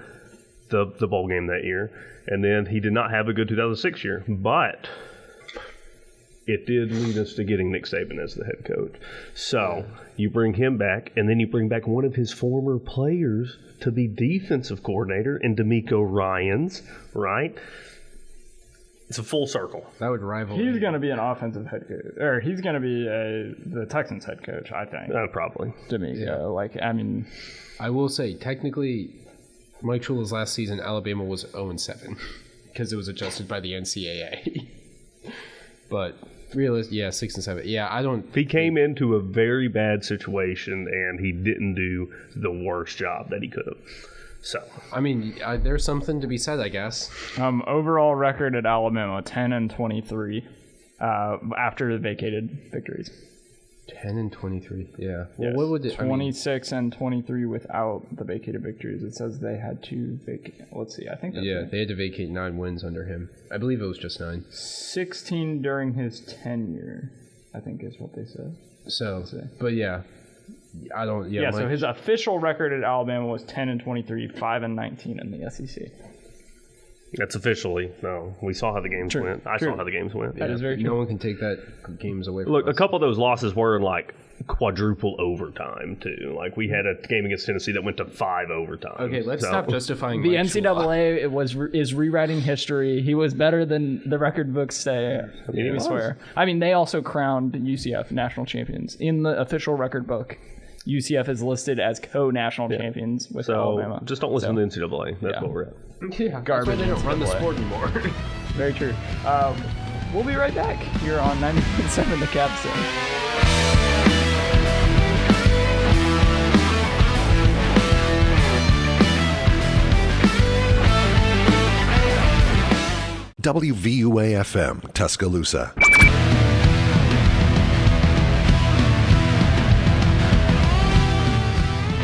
the bowl game that year. And then he did not have a good 2006 year, but it did lead us to getting Nick Saban as the head coach. So you bring him back, and then you bring back one of his former players to be defensive coordinator in DeMeco Ryans, right? It's a full circle. That would rival. He's going to be an offensive head coach, or he's going to be the Texans head coach, I think. Probably. DeMeco, Yeah. I mean, I will say, technically, Mike Shula's last season, Alabama was 0-7 because it was adjusted by the NCAA. But realistically, 6-7. Yeah, I don't. He came into a very bad situation, and he didn't do the worst job that he could have. So, I mean, there's something to be said, I guess. Overall record at Alabama 10-23 after the vacated victories. 10-23. Yeah. Well, Yes. what would it? 26-23 without the vacated victories. It says they had to vacate. Let's see. I think that's right. They had to vacate 9 wins under him. I believe it was just 9. 16 during his tenure, I think is what they said. So, but yeah, I don't. Yeah. So his official record at Alabama was 10-23, 5-19 in the SEC. that's officially. No, we saw how the games went. I saw how the games went. That is very true. No one can take that games away from Look, us. a couple of those losses were in like quadruple overtime too. Like we had a game against Tennessee that went to 5 overtime. Okay, let's stop justifying The Mike Shula. NCAA is rewriting history. He was better than the record books say. he we was. swear. I mean, they also crowned UCF national champions in the official record book. UCF is listed as co-national champions with So Alabama. just don't listen to the NCAA. That's what we're at. Yeah, Garbage that's why they don't run the NCAA. sport anymore. Very true. We'll be right back here on 90.7 The Capstone. WVUA-FM, Tuscaloosa.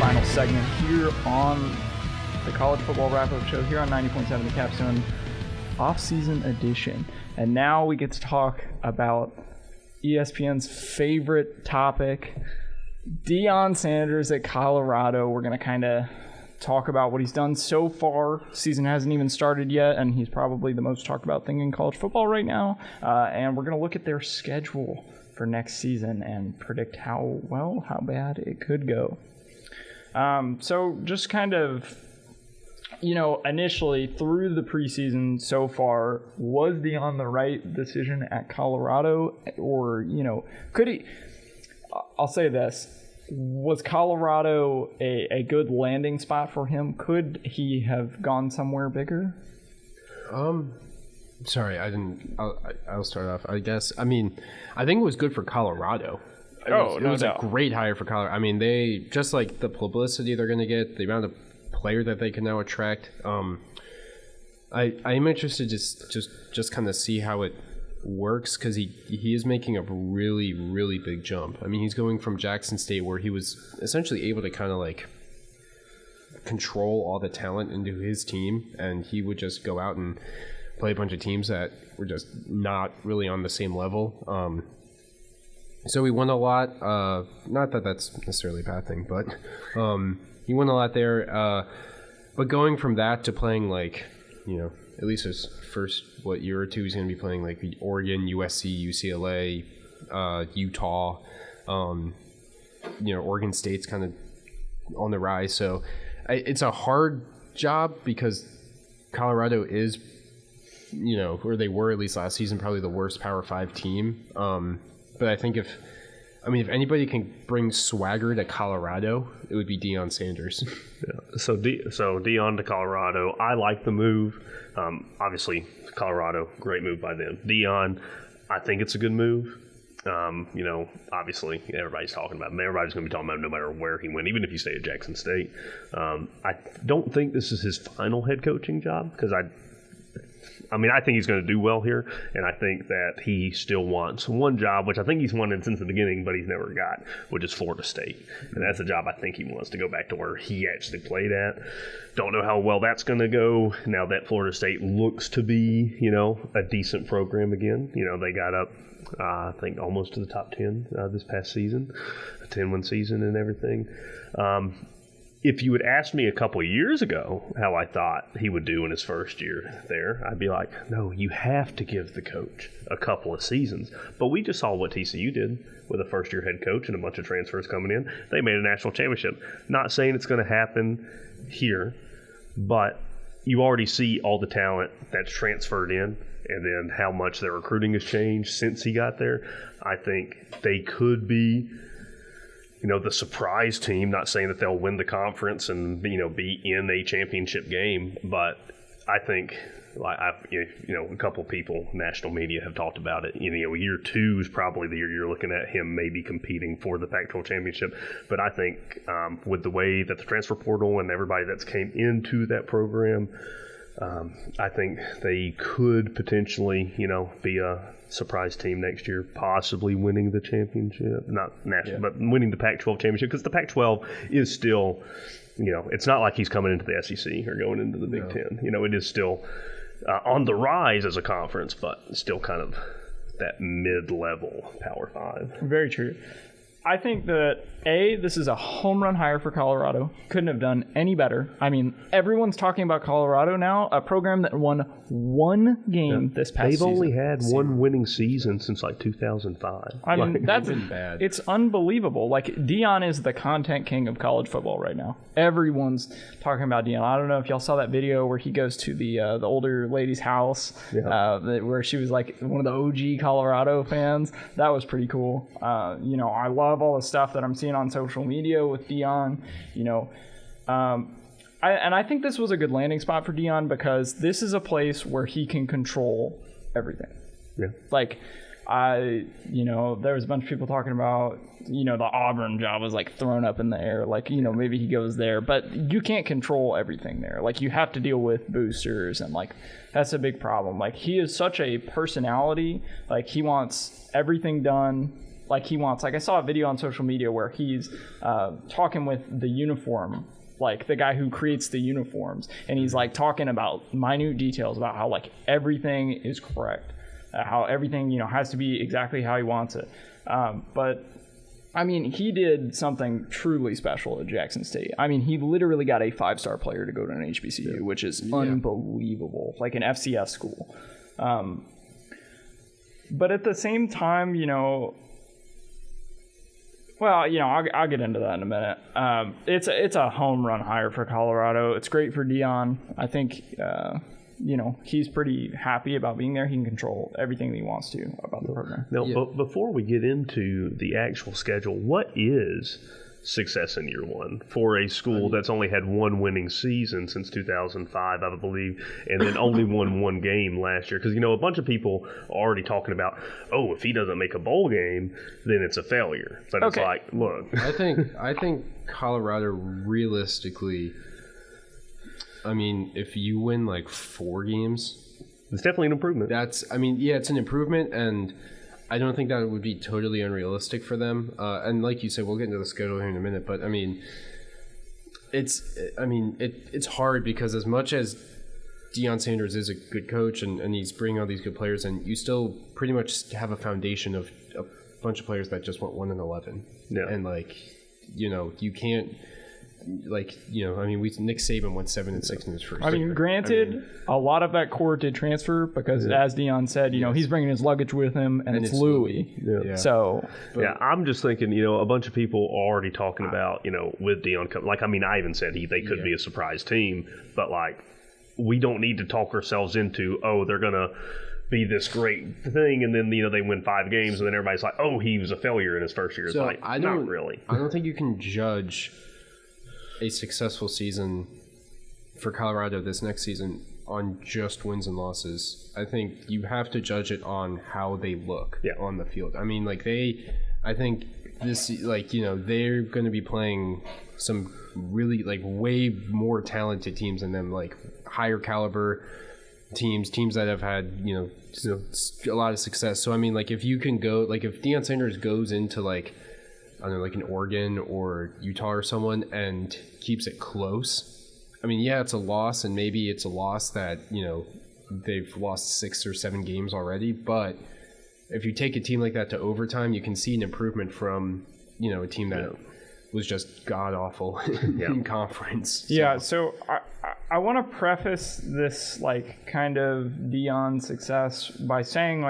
Final segment here on the College Football Wrap-Up Show here on 90.7 The Capstone off-season edition. And now we get to talk about ESPN's favorite topic, Deion Sanders at Colorado. We're going to kind of talk about what he's done so far. Season hasn't even started yet, and he's probably the most talked about thing in college football right now. And we're going to look at their schedule for next season and predict how bad it could go. So just kind of, initially through the preseason so far, was Deion the right decision at Colorado? Or, could he, I'll say this, was Colorado a good landing spot for him? Could he have gone somewhere bigger? Sorry, I didn't. I'll start off. I guess. I mean, I think it was good for Colorado. It was a great hire for Colorado. I mean, they just like the publicity they're going to get, the amount of player that they can now attract. I am interested just kind of see how it works because he is making a really, really big jump. I mean, he's going from Jackson State where he was essentially able to kind of like control all the talent into his team, and he would just go out and play a bunch of teams that were just not really on the same level. So he won a lot. Not that that's necessarily a bad thing, but he won a lot there. But going from that to playing like, at least his first year or two, he's going to be playing like Oregon, USC, UCLA, Utah. Oregon State's kind of on the rise. So it's a hard job because Colorado is, where they were at least last season, probably the worst Power 5 team. But I think if anybody can bring swagger to Colorado, it would be Deion Sanders. Yeah. So Deion to Colorado. I like the move. Obviously, Colorado, great move by them. Deion, I think it's a good move. Obviously, everybody's talking about him. Everybody's going to be talking about him no matter where he went, even if you stay at Jackson State. I don't think this is his final head coaching job because I think he's going to do well here, and I think that he still wants one job, which I think he's wanted since the beginning, but he's never got, which is Florida State. And that's a job I think he wants to go back to where he actually played at. Don't know how well that's going to go now that Florida State looks to be, a decent program again. They got up, I think, almost to the top 10 this past season, a 10-win season and everything. If you had asked me a couple of years ago how I thought he would do in his first year there, I'd be like, no, you have to give the coach a couple of seasons. But we just saw what TCU did with a first-year head coach and a bunch of transfers coming in. They made a national championship. Not saying it's going to happen here, but you already see all the talent that's transferred in and then how much their recruiting has changed since he got there. I think they could be the surprise team. Not saying that they'll win the conference and be in a championship game, but I think a couple of people, national media, have talked about it. Year 2 is probably the year you're looking at him maybe competing for the Pac-12 championship. But I think with the way that the transfer portal and everybody that's came into that program, I think they could potentially, be a surprise team next year, possibly winning the championship, not national, but winning the Pac-12 championship, because the Pac-12 is still, it's not like he's coming into the SEC or going into the Big Ten. It is still on the rise as a conference, but still kind of that mid-level Power 5. Very true. I think that, this is a home run hire for Colorado. Couldn't have done any better. I mean, everyone's talking about Colorado now, a program that won one game this past season. They've only had one winning season since 2005. I mean, that's bad. It's unbelievable. Dion is the content king of college football right now. Everyone's talking about Dion. I don't know if y'all saw that video where he goes to the older lady's house, where she was one of the OG Colorado fans. That was pretty cool. I love all the stuff that I'm seeing on social media with Dion. I think this was a good landing spot for Dion because this is a place where he can control everything. Yeah. There was a bunch of people talking about, the Auburn job was thrown up in the air. Maybe he goes there, but you can't control everything there. You have to deal with boosters and that's a big problem. He is such a personality. He wants everything done. I saw a video on social media where he's talking with the uniform, the guy who creates the uniforms, and he's talking about minute details about how everything is correct, how everything has to be exactly how he wants it. But I mean, he did something truly special at Jackson State. I mean, he literally got a 5-star player to go to an HBCU, which is unbelievable, an FCS school. But at the same time, I'll get into that in a minute. It's a home run hire for Colorado. It's great for Dion. I think, he's pretty happy about being there. He can control everything that he wants to about the program. Now, but before we get into the actual schedule, what is success in year one for a school that's only had one winning season since 2005, I believe, and then only won one game last year? Because, a bunch of people are already talking about, if he doesn't make a bowl game, then it's a failure. But it's look. I think Colorado realistically, if you win 4 games, it's definitely an improvement. It's an improvement, and I don't think that would be totally unrealistic for them. And like you said, we'll get into the schedule here in a minute. But it's hard because as much as Deion Sanders is a good coach and he's bringing all these good players, and you still pretty much have a foundation of a bunch of players that just went 1-11. Yeah. And you can't. Nick Saban went 7-6 in his first year. Granted, a lot of that core did transfer because, as Dion said, he's bringing his luggage with him, and it's Louis. Yeah. So, I'm just thinking, a bunch of people are already talking about, with Dion. I even said they could be a surprise team, but we don't need to talk ourselves into, they're gonna be this great thing, and then they win 5 games, and then everybody's like, he was a failure in his first year. So it's not really. I don't think you can judge a successful season for Colorado this next season on just wins and losses. I think you have to judge it on how they look on the field. I think this, they're going to be playing some really way more talented teams than them, higher caliber teams that have had a lot of success. So if you can go, if Deion Sanders goes into an Oregon or Utah or someone and keeps it close, it's a loss, and maybe it's a loss that they've lost 6 or 7 games already. But if you take a team like that to overtime, you can see an improvement from a team that was just god awful in conference. So I want to preface this kind of Dion success by saying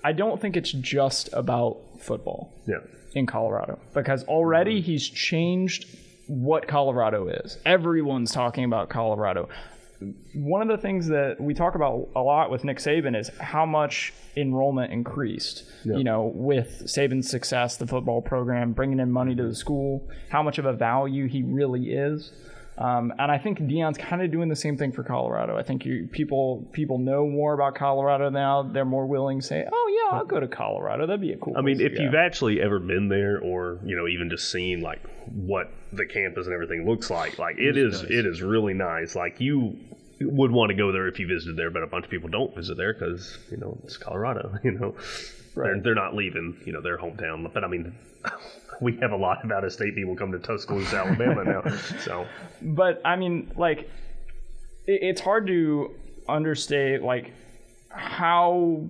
I don't think it's just about football. Yeah. In Colorado, because already he's changed what Colorado is. Everyone's talking about Colorado. one of the things that we talk about a lot with Nick Saban is how much enrollment increased. With Saban's success, the football program, bringing in money to the school, how much of a value he really is. And I think Deion's kind of doing the same thing for Colorado. I think people know more about Colorado now. They're more willing to say, "Oh yeah, I'll go to Colorado. That'd be a cool." I mean, place if you've actually ever been there, or even just seen like what the campus and everything looks like it is really nice. Like you would want to go there if you visited there, but a bunch of people don't visit there because it's Colorado. Right. They're not leaving their hometown. But I mean, we have a lot of out-of-state people come to Tuscaloosa, Alabama now. So, but I mean, like, it's hard to understate like how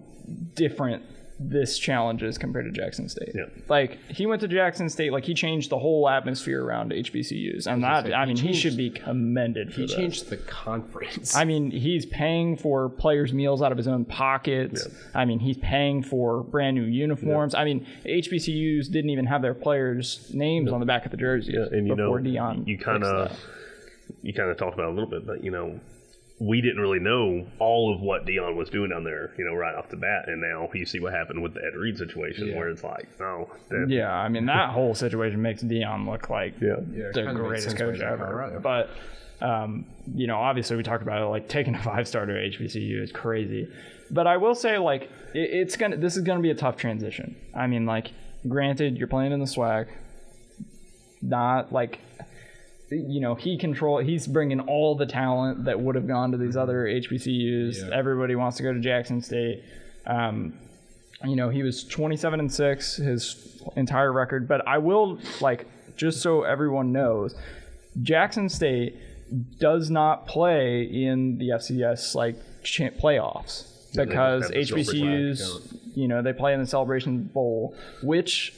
different this challenge is compared to Jackson State. Yeah. Like, he went to Jackson State, like he changed the whole atmosphere around HBCUs, and he should be commended for that. He changed the conference. I mean, he's paying for players' meals out of his own pockets. Yeah. I mean, he's paying for brand new uniforms. Yeah. I mean, HBCUs didn't even have their players' names on the back of the jerseys before Deion. You kind of talked about it a little bit, but we didn't really know all of what Deion was doing down there, right off the bat. And now you see what happened with the Ed Reed situation, where it's like, yeah, I mean, that whole situation makes Deion look like the greatest coach ever. But, obviously we talked about it, like taking a 5-star to HBCU is crazy. But I will say, like, this is gonna be a tough transition. I mean, like, granted, you're playing in the SWAC, not like. He's bringing all the talent that would have gone to these other HBCUs. Yeah. Everybody wants to go to Jackson State. He was 27-6 his entire record. But I will, like, just so everyone knows, Jackson State does not play in the FCS playoffs because HBCUs, they play in the Celebration Bowl, which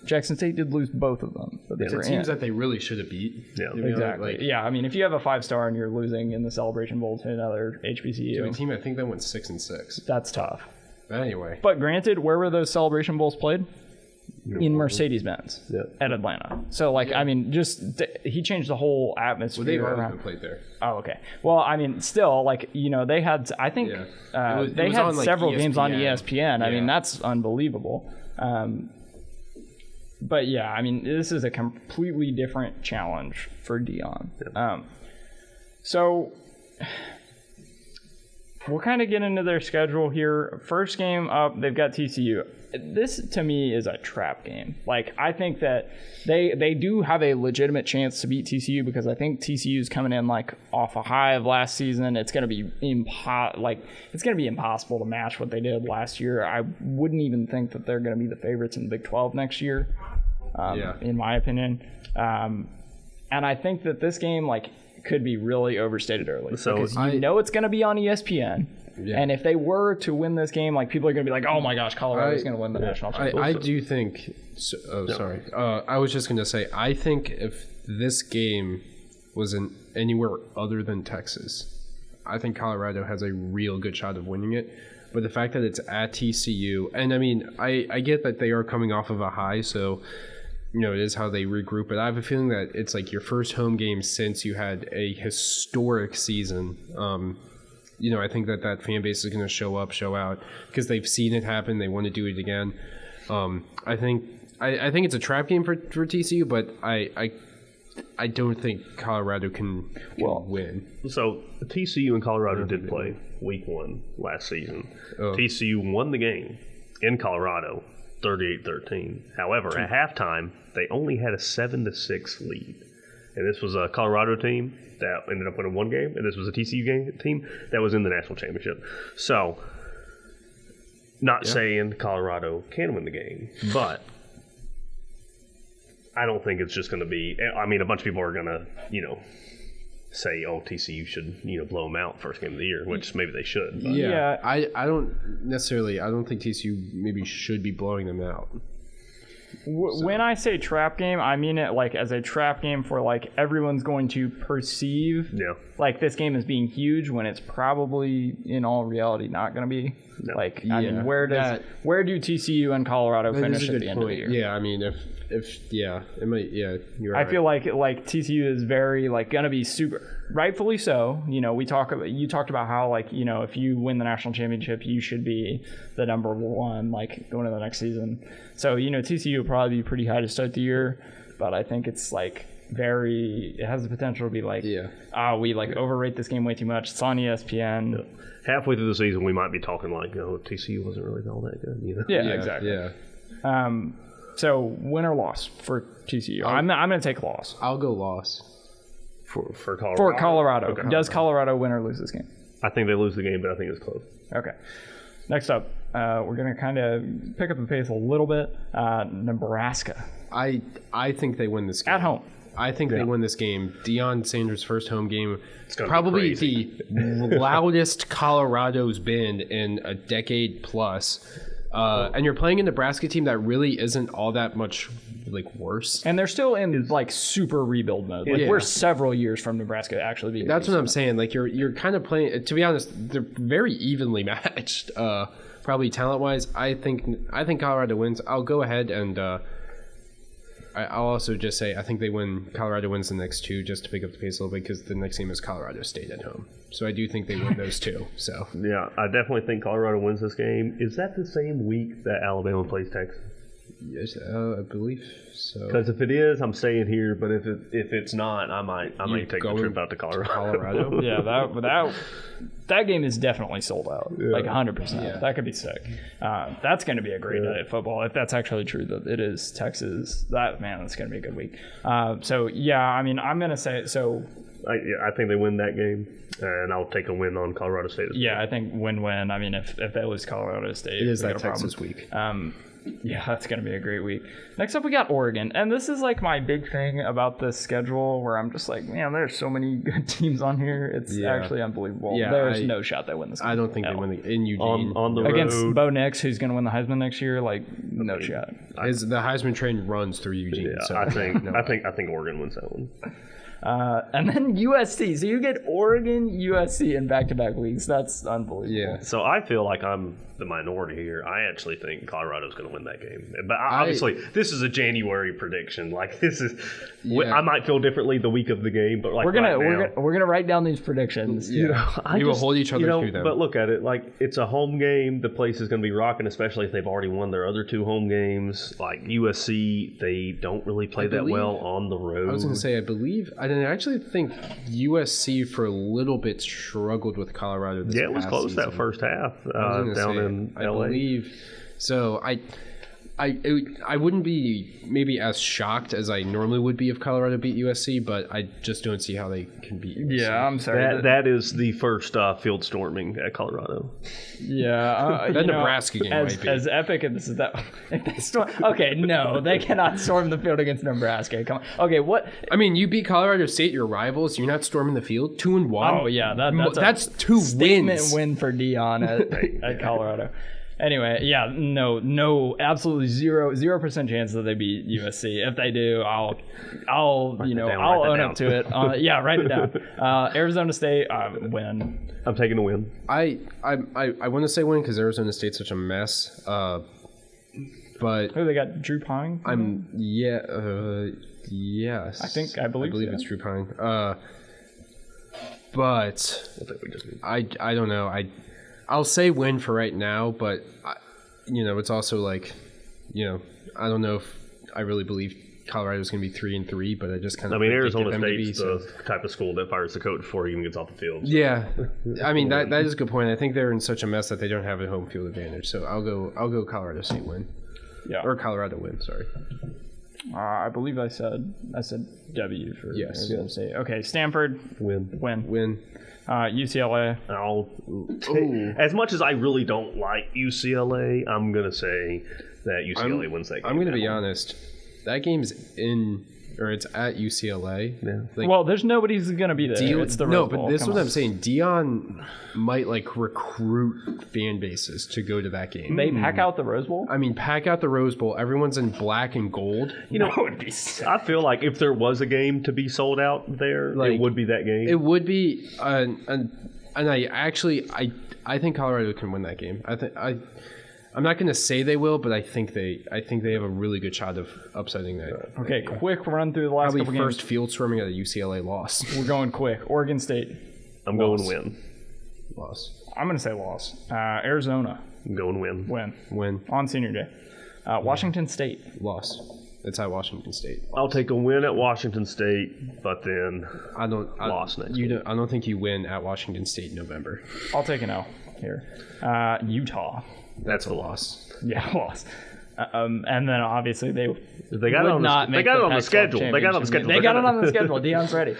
Jackson State did lose both of them. But it seems that they really should have beat. Yeah, exactly. I mean, if you have a 5-star and you're losing in the Celebration Bowl to another HBCU, to a team I think that went 6-6. That's tough. But anyway, but granted, where were those Celebration Bowls played? In Mercedes-Benz at Atlanta. So, I mean, he changed the whole atmosphere. Well, they've always played there. Oh, okay. Well, I mean, still, they had, I think, they had on, several ESPN. Games on ESPN. Yeah. I mean, that's unbelievable. But yeah, I mean, this is a completely different challenge for Deion. Yeah. So we'll kind of get into their schedule here. First game up, they've got TCU. This, to me, is a trap game. Like, I think that they do have a legitimate chance to beat TCU because I think TCU is coming in off a high of last season. It's going to be impossible to match what they did last year. I wouldn't even think that they're going to be the favorites in the Big 12 next year, in my opinion. And I think that this game could be really overstated early because it's going to be on ESPN. Yeah. And if they were to win this game, people are going to be like, "Oh my gosh, Colorado's going to win the national championship." I do think. Sorry. I was just going to say, I think if this game was anywhere other than Texas, I think Colorado has a real good shot of winning it. But the fact that it's at TCU, and I mean, I get that they are coming off of a high, so it is how they regroup. But I have a feeling that it's your first home game since you had a historic season. I think that fan base is going to show out because they've seen it happen. They want to do it again. I think it's a trap game for TCU, but I don't think Colorado can win. So TCU and Colorado did play week 1 last season. TCU won the game in Colorado, 38-13. However, at halftime, they only had a 7-6 lead. And this was a Colorado team that ended up winning one game, and this was a TCU team that was in the national championship. So, not saying Colorado can win the game, but I don't think it's just going to be. I mean, a bunch of people are going to, say, "Oh, TCU should, blow them out first game of the year," which maybe they should. But. Yeah, I don't necessarily. I don't think TCU maybe should be blowing them out. When I say trap game, I mean it as a trap game for everyone's going to perceive this game as being huge when it's probably in all reality not going to be. No. I mean, where do TCU and Colorado finish at the end of the year? Yeah, I mean it might. Yeah, you're right. I feel like TCU is very going to be super. rightfully so. You talked about how, like, if you win the national championship, you should be the number one, like, going into the next season. So, TCU will probably be pretty high to start the year, but I think it's like it has the potential to be like, we like overrate this game way too much. It's on ESPN. Yeah. Halfway through the season, we might be talking like, TCU wasn't really all that good. Yeah, exactly. Yeah. So win or loss for TCU? I'm going to take loss. I'll go loss. For Colorado? For Colorado. Okay. Does Colorado win or lose this game? I think they lose the game, but I think it's close. Okay. Next up, we're going to kind of pick up the pace a little bit. Nebraska. I think they win this game. At home. I think they win this game. Deion Sanders' first home game. It's gonna probably be the loudest Colorado's been in a decade plus. And you're playing a Nebraska team that really isn't all that much like worse. And they're still in like super rebuild mode. Like we're several years from Nebraska actually being. That's what I'm saying. Like you're kind of playing. To be honest, they're very evenly matched. Probably talent wise, I think Colorado wins. I'll go ahead and I'll also just say I think they win. Colorado wins the next two, just to pick up the pace a little bit, because the next game is Colorado State at home. So I do think they win those two. So yeah, I definitely think Colorado wins this game. Is that the same week that Alabama plays Texas? Yes, I believe so. Because if it is, I'm staying here. But if it's not, I might take a trip out to Colorado. Yeah, that game is definitely sold out, like 100%. Yeah. That could be sick. That's going to be a great night of football if that's actually true that it is Texas. That's going to be a good week. So yeah, I mean, I'm going to say so. I think they win that game, and I'll take a win on Colorado State. Yeah, I think win-win. I mean, if they lose Colorado State, it is that Texas week. Yeah, that's going to be a great week. Next up, we got Oregon. And this is like my big thing about this schedule where I'm just like, man, there's so many good teams on here. It's actually unbelievable. Yeah, there's no shot they win this game. I don't think they win in Eugene. On the road. Against Bo Nix, who's going to win the Heisman next year, like, no shot. The Heisman train runs through Eugene. Yeah, so I think Oregon wins that one. And then USC. So you get Oregon, USC in back-to-back weeks. That's unbelievable. Yeah. So I feel like I'm the minority here. I actually think Colorado's going to win that game. But obviously, this is a January prediction. Like this is, I might feel differently the week of the game, but like we're gonna write down these predictions. Yeah. We will hold each other through them. But look at it, like it's a home game. The place is going to be rocking, especially if they've already won their other two home games. Like USC, they don't really play that well on the road. I was going to say, I actually think USC for a little bit struggled with Colorado. It was close season. That first half down in LA. I believe so. I wouldn't be maybe as shocked as I normally would be if Colorado beat USC, but I just don't see how they can beat USC. Yeah, I'm sorry. That is the first field storming at Colorado. Yeah. That Nebraska game might be. As epic as that. Okay, no, they cannot storm the field against Nebraska. Come on. Okay, what? I mean, you beat Colorado State, your rivals. You're not storming the field. 2-1. Oh, yeah. That's two wins. Win for Deion at Colorado. Anyway, yeah, no, absolutely 0% chance that they beat USC. If they do, I'll own up to it. Yeah, write it down. Arizona State, win. I'm taking a win. I want to say win because Arizona State's such a mess. But they got Drew Pine. Yes. I believe it's Drew Pine. But I don't know. I'll say win for right now, but it's also like, I don't know if I really believe Colorado's going to be 3-3, but I just kind of. I mean, Arizona State's the type of school that fires the coach before he even gets off the field. So. Yeah, I mean that is a good point. I think they're in such a mess that they don't have a home field advantage. So I'll go Colorado State win. Yeah, or Colorado win. Sorry. I believe I said W for Arizona State. Okay, Stanford win. UCLA. As much as I really don't like UCLA, I'm going to say that UCLA wins that game. I'm going to be honest. That game's it's at UCLA. Yeah. Well, there's nobody's going to be there. It's the Rose Bowl. But this is what I'm saying. Deion might recruit fan bases to go to that game. They pack out the Rose Bowl? I mean, pack out the Rose Bowl. Everyone's in black and gold. That would be sick. I feel like if there was a game to be sold out there, it would be that game. It would be. And I think Colorado can win that game. I'm not going to say they will, but I think they have a really good shot of upsetting that. Okay, quick run through the last Probably couple first games. field swimming at a UCLA loss. We're going quick. Oregon State. I'm going win. Loss. I'm going to say loss. Arizona. I'm going win. Win. On senior day. Washington State. Loss. It's at Washington State. I'll take a win at Washington State, but then loss next week. I don't think you win at Washington State in November. I'll take an L here. Utah. That's a loss. Yeah, loss. And then obviously they got it on not they got it on the schedule. They got it on the schedule. They got it on the schedule. Dion's ready.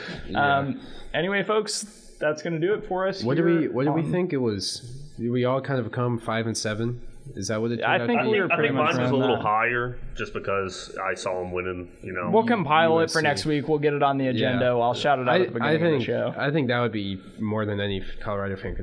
Anyway, folks, that's going to do it for us. What do we think it was? Did we all kind of come 5-7? Is that what it? I think we were pretty much mine was a around little that. higher just because I saw them winning. We'll compile it for USC. next week. We'll get it on the agenda. I'll shout it out at the beginning of the show. I think that would be more than any Colorado fan could